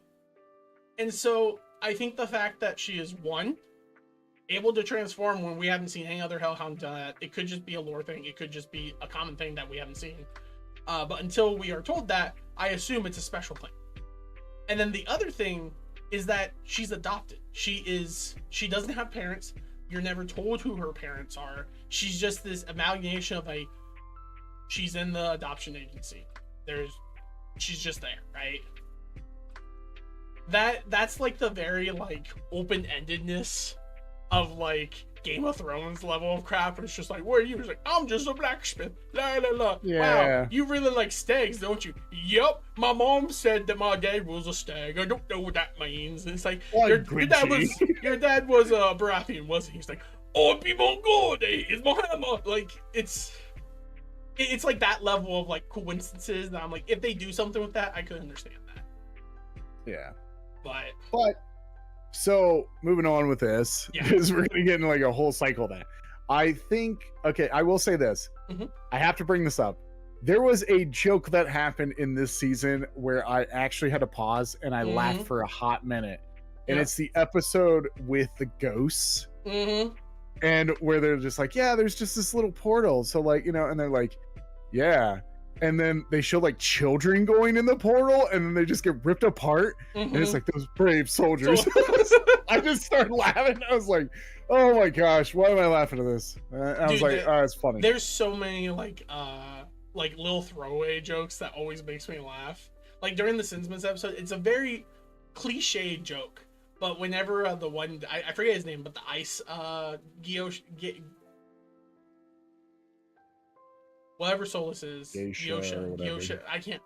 And so I think the fact that she is able to transform when we haven't seen any other Hellhound done that, it could just be a lore thing. It could just be a common thing that we haven't seen. But until we are told that, I assume it's a special thing. And then the other thing is that she's adopted. She doesn't have parents. You're never told who her parents are. She's just this amalgamation of she's in the adoption agency. She's just there, right? That's like the very like open-endedness of like Game of Thrones level of crap. And it's just like, where are you? It's like, I'm just a blacksmith. La la la. Yeah. Wow, you really like stags, don't you? Yep. My mom said that my dad was a stag. I don't know what that means. And it's like, your dad was a Baratheon, wasn't he? He's like, oh, people go, it's my hammer. Like it's like that level of like coincidences that I'm like, if they do something with that, I could understand that. Yeah. But so moving on with this, because we're gonna get into like a whole cycle of that. I think, okay, I will say this. I have to bring this up. There was a joke that happened in this season where I actually had to pause and I laughed for a hot minute. And it's the episode with the ghosts. And where they're just like, yeah, there's just this little portal. So like, you know, and they're like, yeah. And then they show like children going in the portal and then they just get ripped apart. And it's like those brave soldiers. I just started laughing. I was like, oh my gosh, why am I laughing at this? I was like, oh, it's funny. There's so many like little throwaway jokes that always makes me laugh. Like during the Sinsmans episode, it's a very cliched joke. But whenever the one, I forget his name, but the ice whatever Solus is, Geosha, I can't,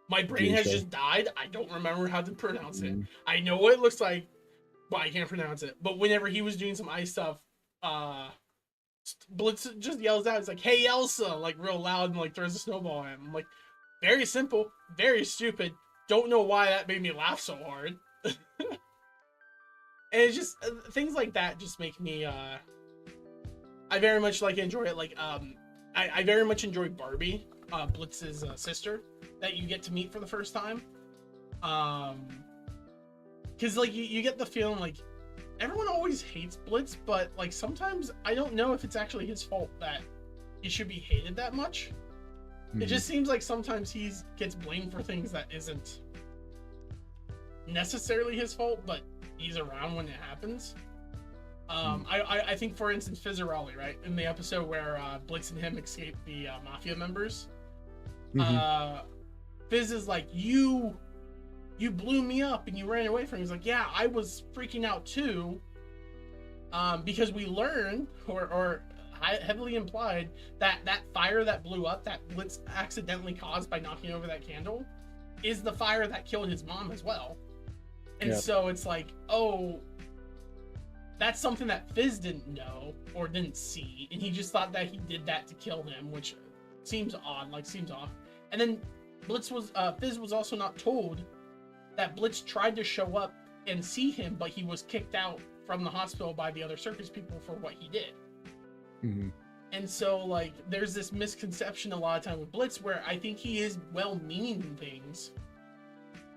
my brain has just died. I don't remember how to pronounce it. I know what it looks like, but I can't pronounce it. But whenever he was doing some ice stuff, Blitz just yells out, it's like, hey Elsa, like real loud, and like throws a snowball at him. I'm like, very simple, very stupid. Don't know why that made me laugh so hard. And it's just things like that just make me I very much like enjoy it. Like I very much enjoy Barbie, Blitz's sister, that you get to meet for the first time. Because like you get the feeling like everyone always hates Blitz, but like sometimes I don't know if it's actually his fault that he should be hated that much. It just seems like sometimes he gets blamed for things that isn't necessarily his fault, but he's around when it happens. I think, for instance, Fizzarelli, right? In the episode where Blitz and him escape the mafia members, Fizz is like, you blew me up and you ran away from me. He's like, yeah, I was freaking out too. Because we learned, or heavily implied, that fire that blew up, that Blitz accidentally caused by knocking over that candle, is the fire that killed his mom as well. And so it's like, oh, that's something that Fizz didn't know or didn't see, and he just thought that he did that to kill him, which seems odd, like seems off. And then Fizz was also not told that Blitz tried to show up and see him, but he was kicked out from the hospital by the other circus people for what he did. And so, like, there's this misconception a lot of time with Blitz where I think he is well-meaning in things,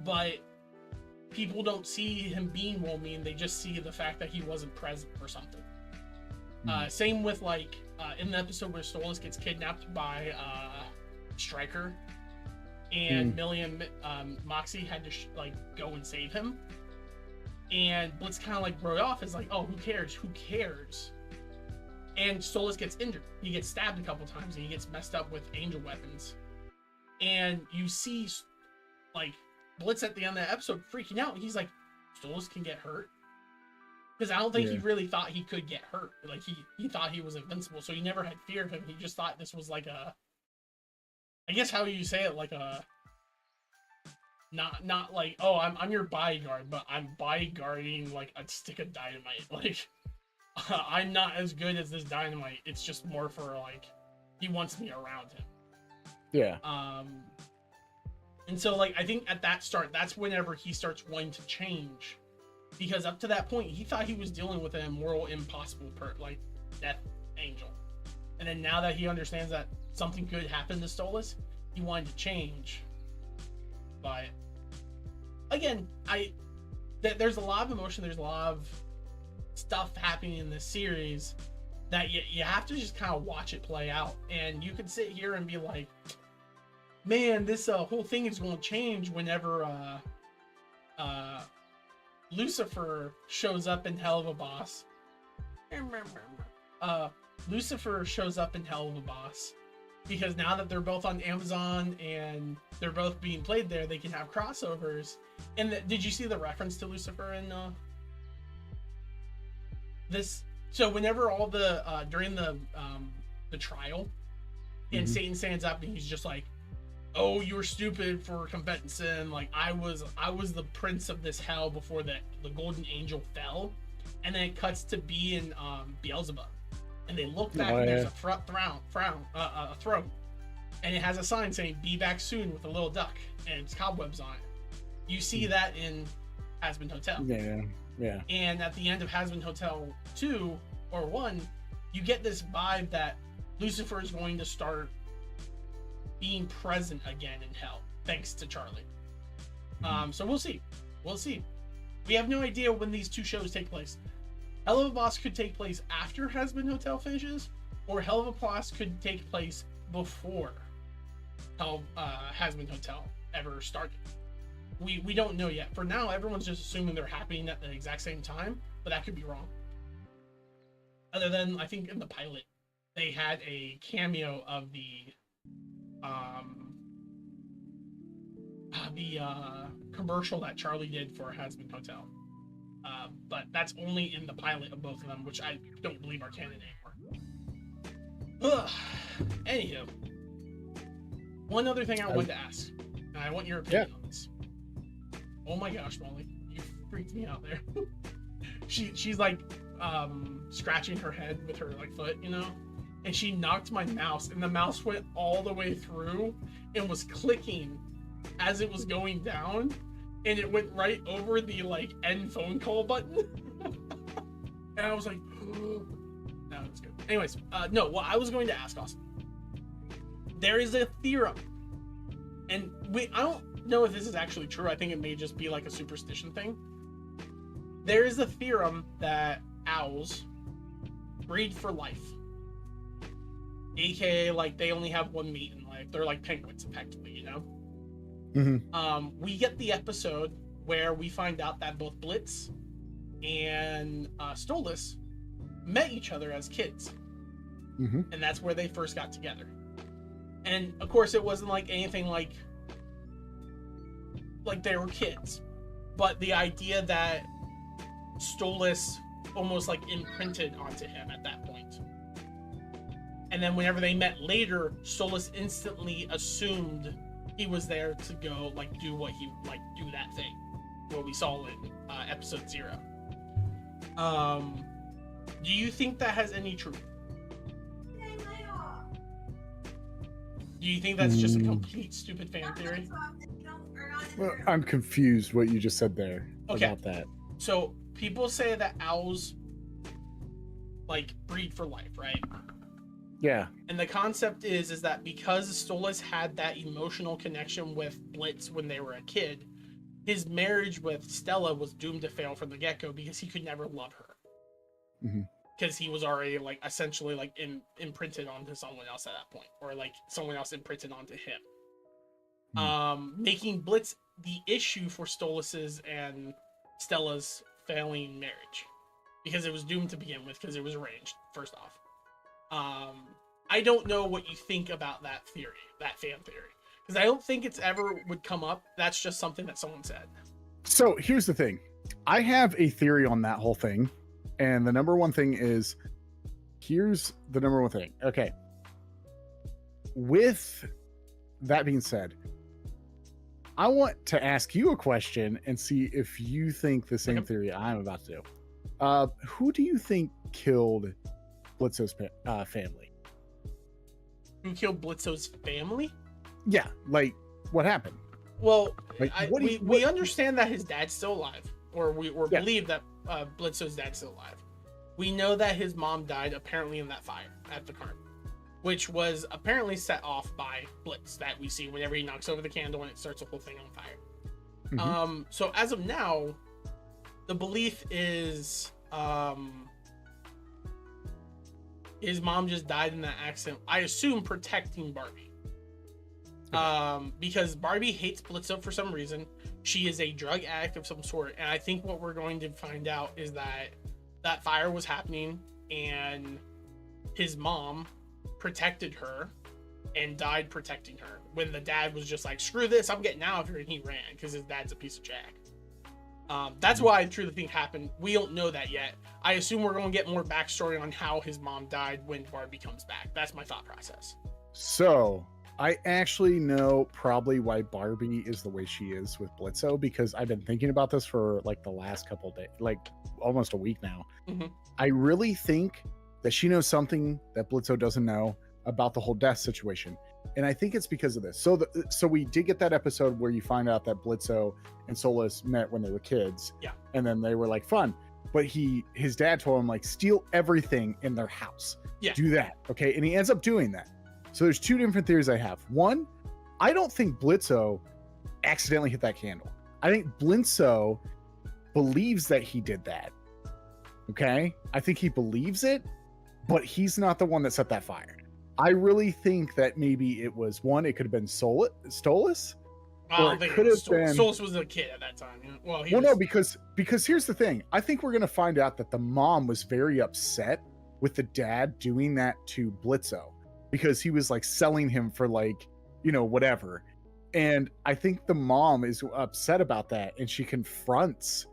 but people don't see him being well-meaning. They just see the fact that he wasn't present or something. Same with, like, in the episode where Stolas gets kidnapped by Stryker, and Millie and Moxie had to, like, go and save him. And Blitz kind of, like, wrote off as, like, oh, who cares? Who cares? And Stolas gets injured. He gets stabbed a couple times, and he gets messed up with angel weapons. And you see, like, Blitz at the end of the episode freaking out. He's like, Stolas can get hurt? Because I don't think he really thought he could get hurt. Like, he thought he was invincible, so he never had fear of him. He just thought this was like a... I guess how you say it, like a... Not like, oh, I'm your bodyguard, but I'm bodyguarding, like, a stick of dynamite. Like... I'm not as good as this dynamite. It's just more for, like, he wants me around him. Yeah. And so, like, I think at that start, that's whenever he starts wanting to change, because up to that point, he thought he was dealing with an immoral, impossible like death angel. And then now that he understands that something good happened to Stolas, he wanted to change. But again, there's a lot of emotion. There's a lot of stuff happening in this series that you have to just kind of watch it play out, and you can sit here and be like, man, this whole thing is going to change whenever Lucifer shows up in Helluva Boss. Lucifer shows up in Helluva Boss, because now that they're both on Amazon and they're both being played there, they can have crossovers. And did you see the reference to Lucifer in this? So whenever all the during the trial, and Satan stands up and he's just like, oh, you were stupid for committing sin, like I was the prince of this hell before the golden angel fell. And then it cuts to B and Beelzebub, and they look back, and there's a throne, and it has a sign saying "Be back soon" with a little duck, and it's cobwebs on it. You see that in Hazbin Hotel. Yeah. And at the end of Hazbin Hotel 2 or 1, you get this vibe that Lucifer is going to start being present again in hell, thanks to Charlie. So we'll see. We have no idea when these two shows take place. Helluva Boss could take place after Hazbin Hotel finishes, or Helluva Boss could take place before Hazbin Hotel ever started. We don't know yet. For now, everyone's just assuming they're happening at the exact same time, but that could be wrong. Other than, I think in the pilot, they had a cameo of the commercial that Charlie did for Hazbin Hotel. But that's only in the pilot of both of them, which I don't believe are canon anymore. Anywho, one other thing I wanted to ask, and I want your opinion on this. Oh my gosh, Molly, you freaked me out there. She's like scratching her head with her like foot, you know, and she knocked my mouse, and the mouse went all the way through and was clicking as it was going down, and it went right over the like end phone call button. And I was like, oh, no, it's good. Anyways, no, what I was going to ask, Austin, there is a theorem, and I don't know if this is actually true. I think it may just be like a superstition thing. There is a theorem that owls breed for life, aka like they only have one mate in life. They're like penguins, effectively, you know. We get the episode where we find out that both Blitz and Stolas met each other as kids, and that's where they first got together. And of course, it wasn't like anything like they were kids, but the idea that Stolas almost like imprinted onto him at that point. And then whenever they met later, Stolas instantly assumed he was there to go like do that thing, what we saw in episode 0. Do you think that has any truth? Do you think that's just a complete stupid fan theory? Well, I'm confused what you just said there about that. So people say that owls like breed for life, right? Yeah. And the concept is that because Stolas had that emotional connection with Blitz when they were a kid, his marriage with Stella was doomed to fail from the get-go because he could never love her. Because he was already like essentially like imprinted onto someone else at that point, or like someone else imprinted onto him. Making Blitz the issue for Stolas's and Stella's failing marriage, because it was doomed to begin with, because it was arranged first off. I don't know what you think about that theory, that fan theory, because I don't think it's ever would come up. That's just something that someone said. So here's the thing. I have a theory on that whole thing. And the number one thing is, here's the number one thing. Okay. With that being said, I want to ask you a question and see if you think the same theory I'm about to do. Who do you think killed Blitzo's family? Who killed Blitzo's family? Yeah, like what happened? Well, like, we understand that his dad's still alive, or believe that Blitzo's dad's still alive. We know that his mom died apparently in that fire at the carnival, which was apparently set off by Blitz, that we see whenever he knocks over the candle and it starts the whole thing on fire. So as of now, the belief is his mom just died in that accident. I assume protecting Barbie. Because Barbie hates Blitzo for some reason. She is a drug addict of some sort, and I think what we're going to find out is that that fire was happening and his mom protected her and died protecting her, when the dad was just like, screw this, I'm getting out of here, and he ran because his dad's a piece of jack. That's why I truly think happened. We don't know that yet. I assume we're going to get more backstory on how his mom died when Barbie comes back. That's my thought process. So I actually know probably why Barbie is the way she is with Blitzo, because I've been thinking about this for like the last couple days, like almost a week now. I really think that she knows something that Blitzo doesn't know about the whole death situation. And I think it's because of this. So we did get that episode where you find out that Blitzo and Stolas met when they were kids. Yeah. And then they were like fun. But his dad told him like, steal everything in their house. Yeah. Do that. Okay. And he ends up doing that. So there's two different theories I have. One, I don't think Blitzo accidentally hit that candle. I think Blitzo believes that he did that. Okay. I think he believes it, but he's not the one that set that fire. I really think that maybe it was one, it could have been Stolas. I don't think Stolas was a kid at that time. No, because here's the thing. I think we're going to find out that the mom was very upset with the dad doing that to Blitzo, because he was like selling him for like, whatever. And I think the mom is upset about that, and she confronts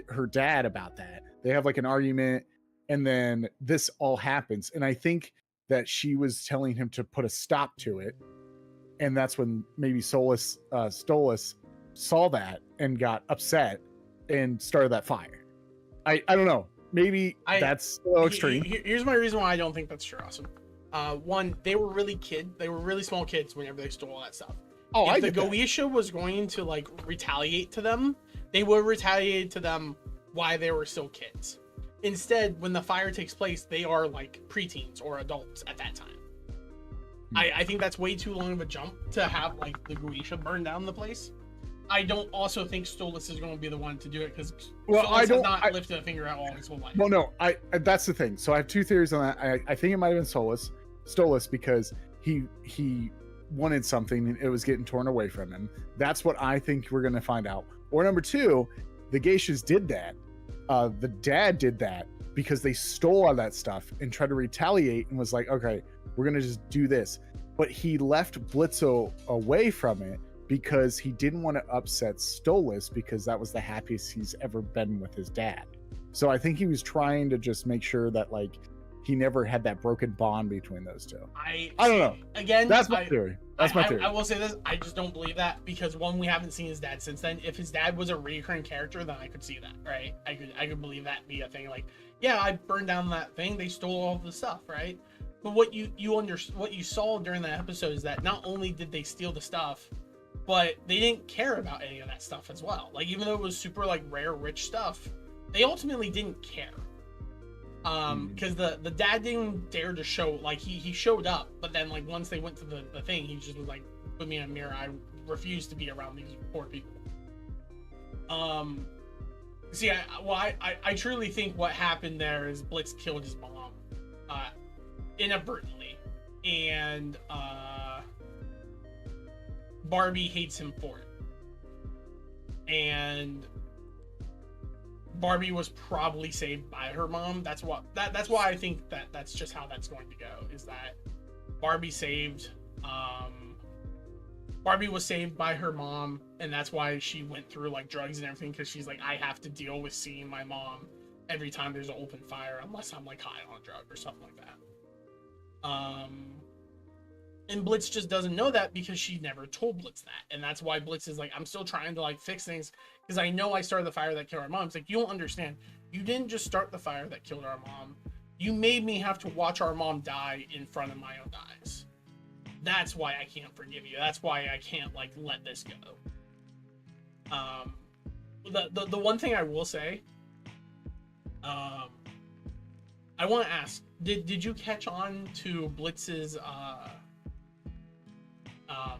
her dad about that. They have like an argument, and then this all happens. And I think that she was telling him to put a stop to it. And that's when maybe Stolas saw that and got upset and started that fire. I don't know. Maybe that's so extreme. Here's my reason why I don't think that's true, Awesome. One, they were really small kids whenever they stole all that stuff. If the Goetia was going to like retaliate to them, they would retaliate to them while they were still kids. Instead, when the fire takes place, they are like preteens or adults at that time. I think that's way too long of a jump to have like the Goetia burn down the place. I don't also think Stolas is going to be the one to do it, because Stolas has not lifted a finger at all his whole life. Well, no, that's the thing. So I have two theories on that. I think it might have been Stolas because he wanted something and it was getting torn away from him. That's what I think we're going to find out. Or number two, the geishas did that. The dad did that because they stole all that stuff and tried to retaliate and was like, okay, we're going to just do this. But he left Blitzo away from it because he didn't want to upset Stolas, because that was the happiest he's ever been with his dad. So I think he was trying to just make sure that like he never had that broken bond between those two. I don't know. Again, that's my theory. That's my theory. I will say this: I just don't believe that, because one, we haven't seen his dad since then. If his dad was a recurring character, then I could see that, right? I could believe that be a thing. Like, yeah, I burned down that thing. They stole all the stuff, right? But what you saw during that episode is that not only did they steal the stuff, but they didn't care about any of that stuff as well. Like, even though it was super like rare, rich stuff, they ultimately didn't care. because the dad didn't dare to show, like, he showed up, but then, like, once they went to the thing, he just was like, put me in a mirror. I refuse to be around these poor people. See, I truly think what happened there is Blitz killed his mom, inadvertently, and Barbie hates him for it, and Barbie was probably saved by her mom. That's why I think that's just how that's going to go, is that Barbie was saved by her mom, and that's why she went through, like, drugs and everything, because she's like, I have to deal with seeing my mom every time there's an open fire, unless I'm, like, high on a drug or something like that. And Blitz just doesn't know that because she never told Blitz that, and that's why Blitz is like, I'm still trying to, like, fix things, because I know I started the fire that killed our mom. It's like, you don't understand. You didn't just start the fire that killed our mom. You made me have to watch our mom die in front of my own eyes. That's why I can't forgive you. That's why I can't, like, let this go. The one thing I will say, I want to ask, did you catch on to Blitz's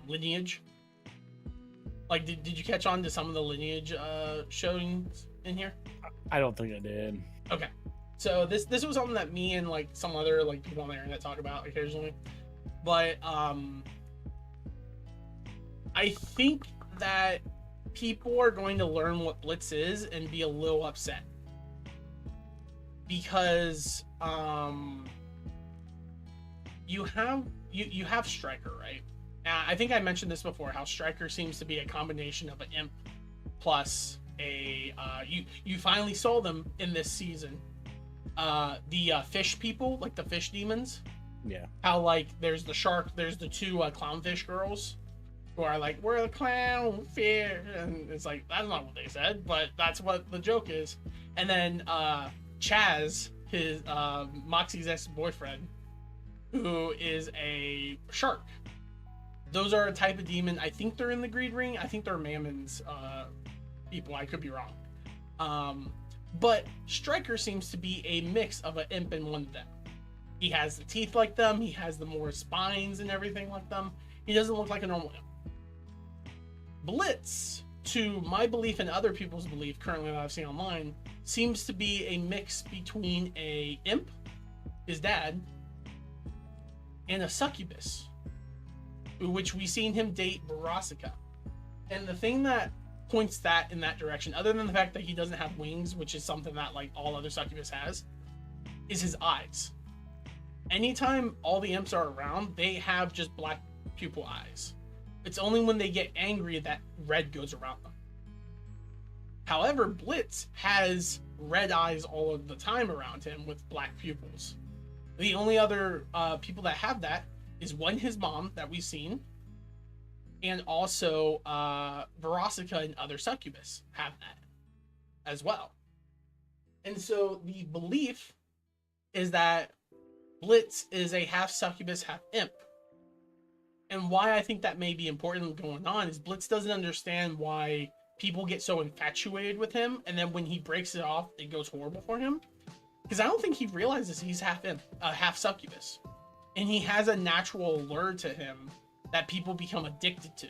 lineage? Like, did you catch on to some of the lineage showings in here? I don't think I did. Okay, so this was something that me and, like, some other, like, people on the internet talk about occasionally. But I think that people are going to learn what Blitz is and be a little upset, because you have Stryker, right? I think I mentioned this before, how Stryker seems to be a combination of an imp plus a you finally saw them in this season, the fish people, like the fish demons. Yeah. How, like, there's the shark, there's the two clownfish girls who are like, we're the clownfish, and it's like, that's not what they said, but that's what the joke is. And then Chaz, his Moxie's ex-boyfriend, who is a shark. Those are a type of demon. I think they're in the Greed Ring. I think they're Mammon's people. I could be wrong. But Stryker seems to be a mix of an imp and one of them. He has the teeth like them. He has the more spines and everything like them. He doesn't look like a normal imp. Blitz, to my belief and other people's belief currently that I've seen online, seems to be a mix between a imp, his dad, and a succubus, which we've seen him date Barasica. And the thing that points that in that direction, other than the fact that he doesn't have wings, which is something that, like, all other succubus has, is his eyes. Anytime all the imps are around, they have just black pupil eyes. It's only when they get angry that red goes around them. However, Blitz has red eyes all of the time around him with black pupils. The only other people that have that is one, his mom that we've seen, and also Barasica and other succubus have that as well. And so the belief is that Blitz is a half succubus, half imp. And why I think that may be important going on is Blitz doesn't understand why people get so infatuated with him, and then when he breaks it off, it goes horrible for him. Because I don't think he realizes he's half imp, half succubus. And he has a natural allure to him that people become addicted to.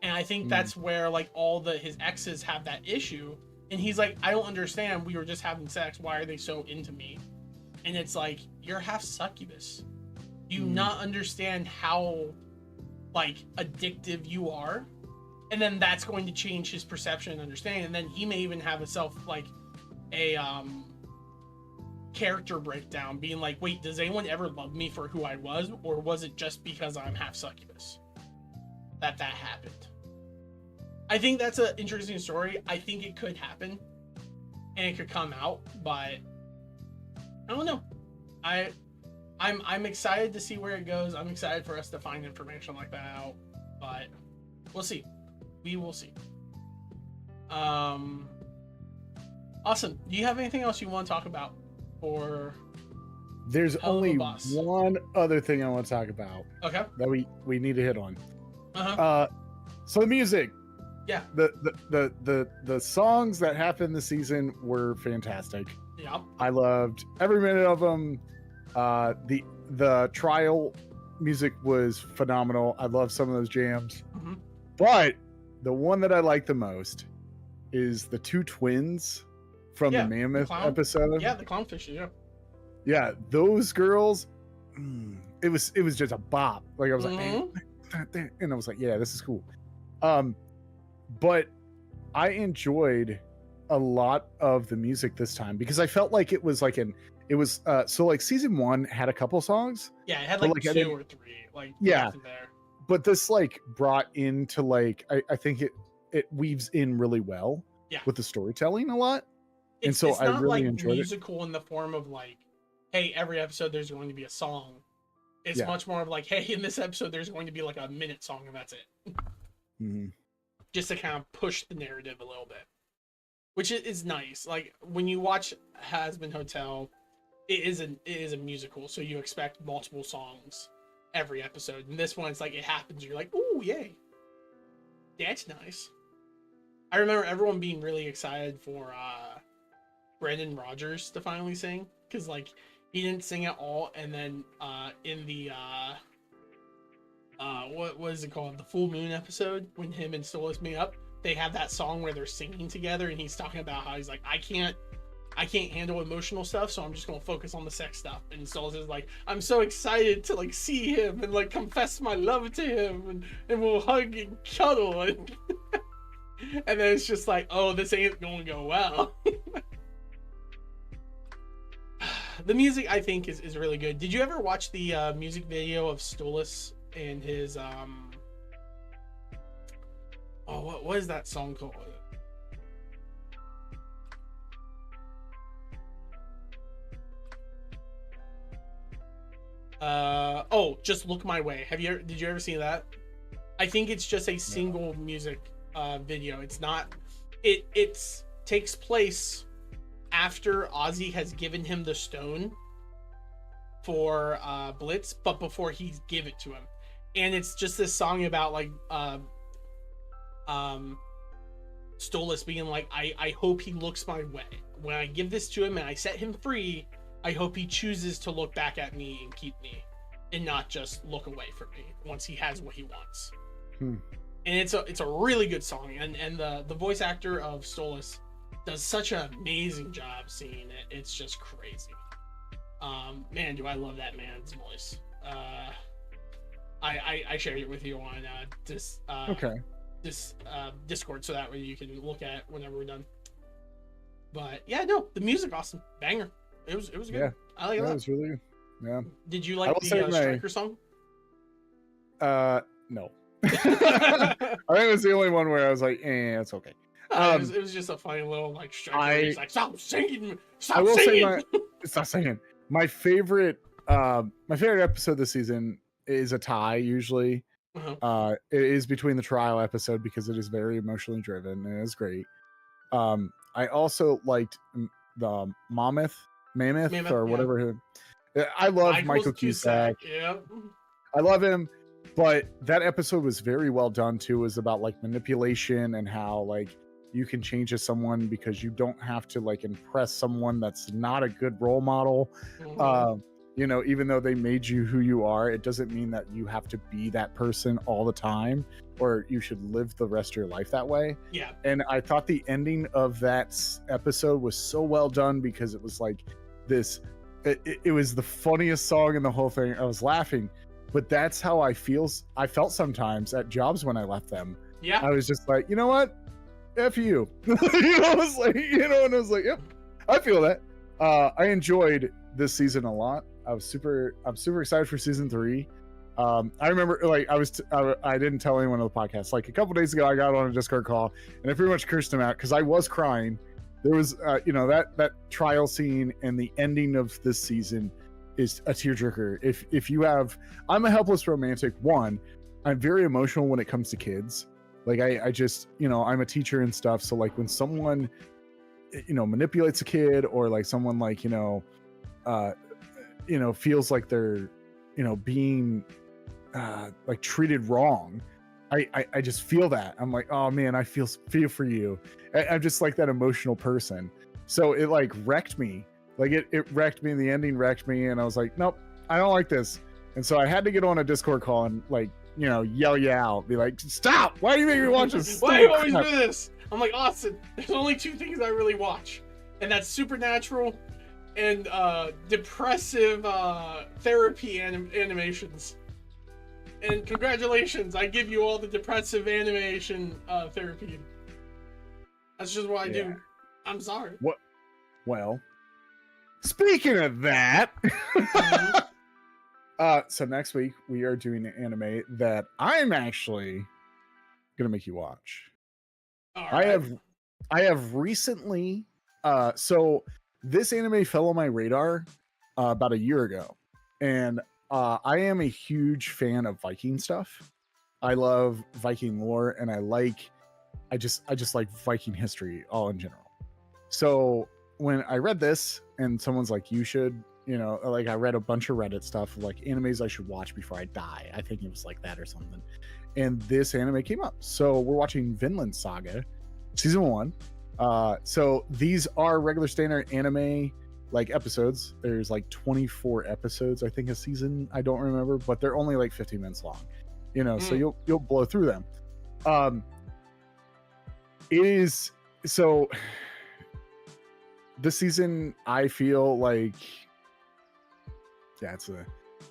And I think that's where, like, all his exes have that issue. And he's like, I don't understand. We were just having sex. Why are they so into me? And it's like, you're half succubus. Do you not understand how, like, addictive you are? And then that's going to change his perception and understanding. And then he may even have a character breakdown, being like, wait, does anyone ever love me for who I was? Or was it just because I'm half succubus that happened? I think that's an interesting story. I think it could happen and it could come out, but I don't know. I'm excited to see where it goes. I'm excited for us to find information like that out, but we'll see. We will see. Awesome. Do you have anything else you want to talk about? Or there's Helluva only boss? one other thing I want to talk about. Okay. That we need to hit on. Uh-huh. So the music, Yeah. The songs that happened this season were fantastic. Yep. I loved every minute of them. The trial music was phenomenal. I love some of those jams. Mm-hmm. But the one that I like the most is the two twins from the Mammoth episode. Yeah, the clownfish. Yeah. Yeah, those girls. It was just a bop. Like I was like, and I was like, yeah, this is cool. But I enjoyed a lot of the music this time because I felt like it was so like season 1 had a couple songs. Yeah, it had like 2 or 3. Like yeah, there. But this like brought into like I think it weaves in really well. Yeah. With the storytelling a lot. And so I really enjoyed it. It's not like musical in the form of like, hey, every episode there's going to be a song. It's much more of like, hey, in this episode there's going to be like a minute song and that's it. Mm-hmm. Just to kind of push the narrative a little bit, which is nice. Like when you watch Hazbin Hotel, it is a musical, so you expect multiple songs every episode. And this one, it's like it happens, you're like, ooh, yay, that's nice. I remember everyone being really excited for Brandon Rogers to finally sing, because like he didn't sing at all, and then in the what was it called, the full moon episode, when him and Stolas meet up, they have that song where they're singing together, and he's talking about how he's like, I can't handle emotional stuff, so I'm just gonna focus on the sex stuff. And Stolas is like, I'm so excited to like see him and like confess my love to him, and we'll hug and cuddle, and and then it's just like, oh, this ain't gonna go well. The music, I think, is really good. Did you ever watch the music video of Stolas and his what is that song called? Just Look My Way. Did you ever see that? I think it's just a single music video. It's not, it takes place after Ozzy has given him the stone for Blitz, but before he give it to him. And it's just this song about like Stolas being like, I hope he looks my way. When I give this to him and I set him free, I hope he chooses to look back at me and keep me, and not just look away from me once he has what he wants. And it's a really good song, and the voice actor of Stolas does such an amazing job singing it. It's just crazy. Man, do I love that man's voice. I shared it with you on Discord, so that way you can look at it whenever we're done. But yeah, no, the music awesome, banger. It was good. Yeah, I like it. It was really good. Yeah. Did you like the Striker song? No. I think it was the only one where I was like, it's okay. It was just a funny little like Striker. He's like, stop singing. Stop singing. My favorite episode this season is a tie usually. It is between the trial episode because it is very emotionally driven and it's great. I also liked the Mammoth or whatever. Yeah. I love Michael Cusack. Yeah. I love him, but that episode was very well done too. It was about like manipulation and how like you can change as someone because you don't have to like impress someone that's not a good role model. Even though they made you who you are, it doesn't mean that you have to be that person all the time, or you should live the rest of your life that way. Yeah. And I thought the ending of that episode was so well done because it was like this, it was the funniest song in the whole thing. I was laughing, but that's how I felt sometimes at jobs when I left them. Yeah. I was just like, you know what? F you. I was like, and I was like, yep, I feel that. I enjoyed this season a lot. I'm super excited for season 3. I remember like I didn't tell anyone on the podcast. Like a couple days ago, I got on a Discord call and I pretty much cursed him out because I was crying. There was, that trial scene and the ending of this season is a tearjerker. If you have, I'm a helpless romantic. One, I'm very emotional when it comes to kids. Like I just, I'm a teacher and stuff. So like when someone, manipulates a kid or like someone like, feels like they're, being like treated wrong, I just feel that. I'm like, oh man, I feel for you. I'm just like that emotional person. So it like wrecked me. Like it wrecked me. The ending wrecked me, and I was like, nope, I don't like this. And so I had to get on a Discord call and like, you know, yell you out, be like, stop! Why do you make me watch this? Why do you always do this? I'm like, Austin, there's only 2 things I really watch, and that's Supernatural and depressive therapy animations. And congratulations, I give you all the depressive animation therapy. That's just what I do. I'm sorry. What? Well, speaking of that, so next week we are doing an anime that I'm actually gonna make you watch. All right. I have recently, so this anime fell on my radar about a year ago, and I am a huge fan of Viking stuff. I love Viking lore, and I just like Viking history all in general. So when I read this, and someone's like, you should, you know, like I read a bunch of Reddit stuff like animes I should watch before I die. I think it was like that or something. And this anime came up. So we're watching Vinland Saga season 1. So these are regular standard anime like episodes. There's like 24 episodes, I think, a season. I don't remember, but they're only like 15 minutes long. You know, so you'll blow through them. It is so this season I feel like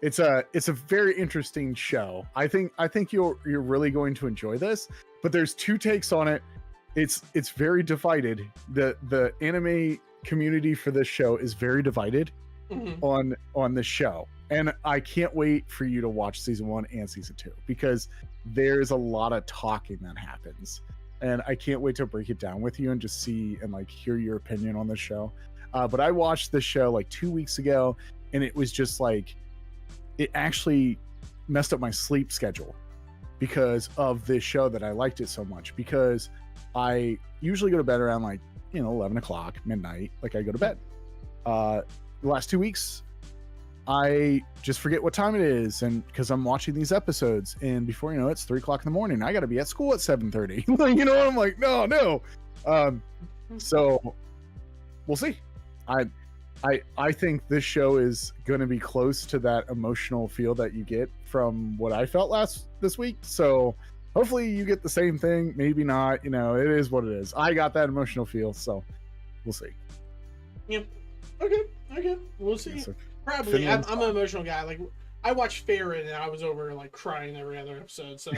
it's a very interesting show. I think you're really going to enjoy this, but there's 2 takes on it. It's very divided. The anime community for this show is very divided on this show, and I can't wait for you to watch season 1 and season 2 because there's a lot of talking that happens, and I can't wait to break it down with you and just see and like hear your opinion on the show. But I watched this show like 2 weeks ago, and it was just like, it actually messed up my sleep schedule because of this show that I liked it so much, because I usually go to bed around like, you know, 11 o'clock, midnight, like I go to bed. The last 2 weeks, I just forget what time it is, and because I'm watching these episodes, and before you know it, it's 3 o'clock in the morning. I got to be at school at 7:30. You know, I'm like, no. So we'll see. I think this show is going to be close to that emotional feel that you get from what I felt this week. So hopefully you get the same thing. Maybe not. You know, it is what it is. I got that emotional feel, so we'll see. Yep. Okay. We'll see. Yeah, so probably. I'm an emotional guy. Like, I watched Farron and I was over like crying every other episode, so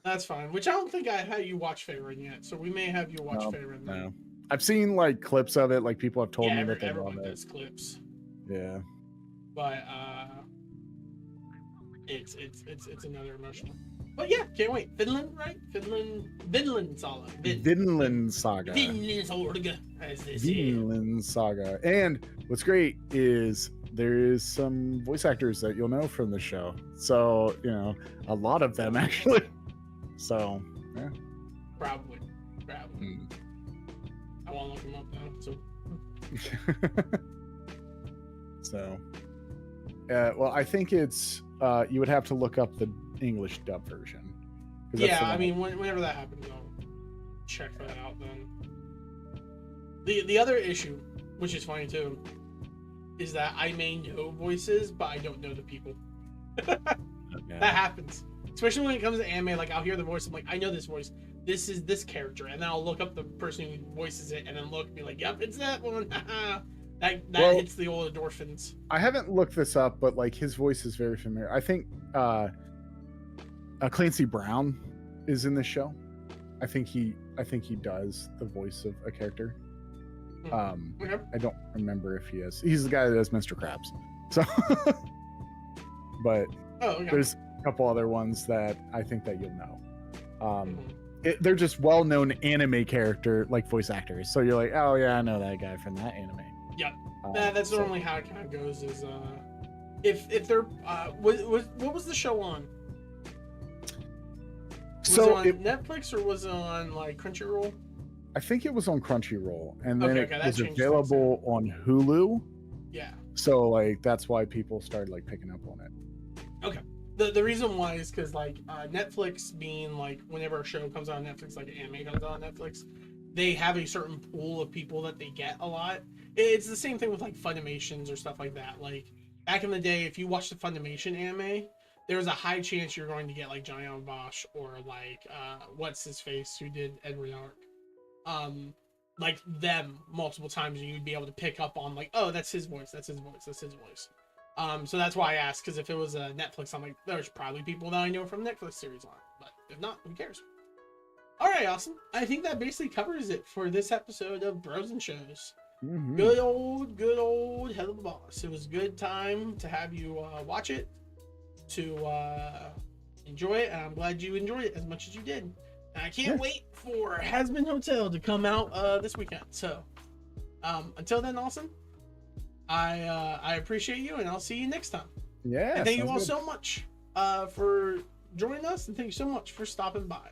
that's fine. Which I don't think I had you watch Farron yet, so we may have you watch Farron. No. I've seen like clips of it. Like people have told me that they everyone love it. does clips. Yeah. But it's another emotional. But yeah, can't wait. Vinland, right? Vinland Saga. Vinland Saga. Vinland Saga. And what's great is there is some voice actors that you'll know from the show. So, you know, a lot of them actually. So, yeah. Probably. I want to look them up now. So, well, I think it's you would have to look up the English dub version. Yeah, I mean, whenever that happens, I'll check that out then. The other issue, which is funny too, is that I may know voices, but I don't know the people. That happens. Especially when it comes to anime, like I'll hear the voice, I'm like, I know this voice. This is this character, and then I'll look up the person who voices it, and then look and be like, "Yep, it's that one." that hits the old endorphins. I haven't looked this up, but like his voice is very familiar. I think Clancy Brown is in this show. I think he does the voice of a character. Okay. I don't remember if he is. He's the guy that does Mr. Krabs. So, but there's a couple other ones that I think that you'll know. They're just well-known anime character like voice actors, so you're like, oh yeah, I know that guy from that anime. Yep. That's normally how it kind of goes. Is if they're what was the show on? Was it on Netflix or was it on like Crunchyroll? I think it was on Crunchyroll, and then it was available on Hulu. Yeah. So like that's why people started like picking up on it. Okay. The reason why is because like Netflix being like whenever a show comes out on Netflix, like anime comes out on Netflix, they have a certain pool of people that they get a lot. It's the same thing with like Funimations or stuff like that. Like back in the day, if you watched the Funimation anime, there was a high chance you're going to get like Johnny on Bosch or like what's his face who did Edward Arc. Like them multiple times, and you'd be able to pick up on like, oh, that's his voice, that's his voice, that's his voice. So that's why I asked, because if it was a Netflix, I'm like, there's probably people that I know from Netflix series on it, but if not, who cares? All right, awesome. I think that basically covers it for this episode of Bros and Shows. Mm-hmm. Good old Helluva Boss. It was a good time to have you watch it, to enjoy it, and I'm glad you enjoyed it as much as you did. And I can't wait for Hasbin Hotel to come out this weekend. So until then, awesome. I appreciate you, and I'll see you next time. Yeah. And thank you all so much for joining us, and thank you so much for stopping by.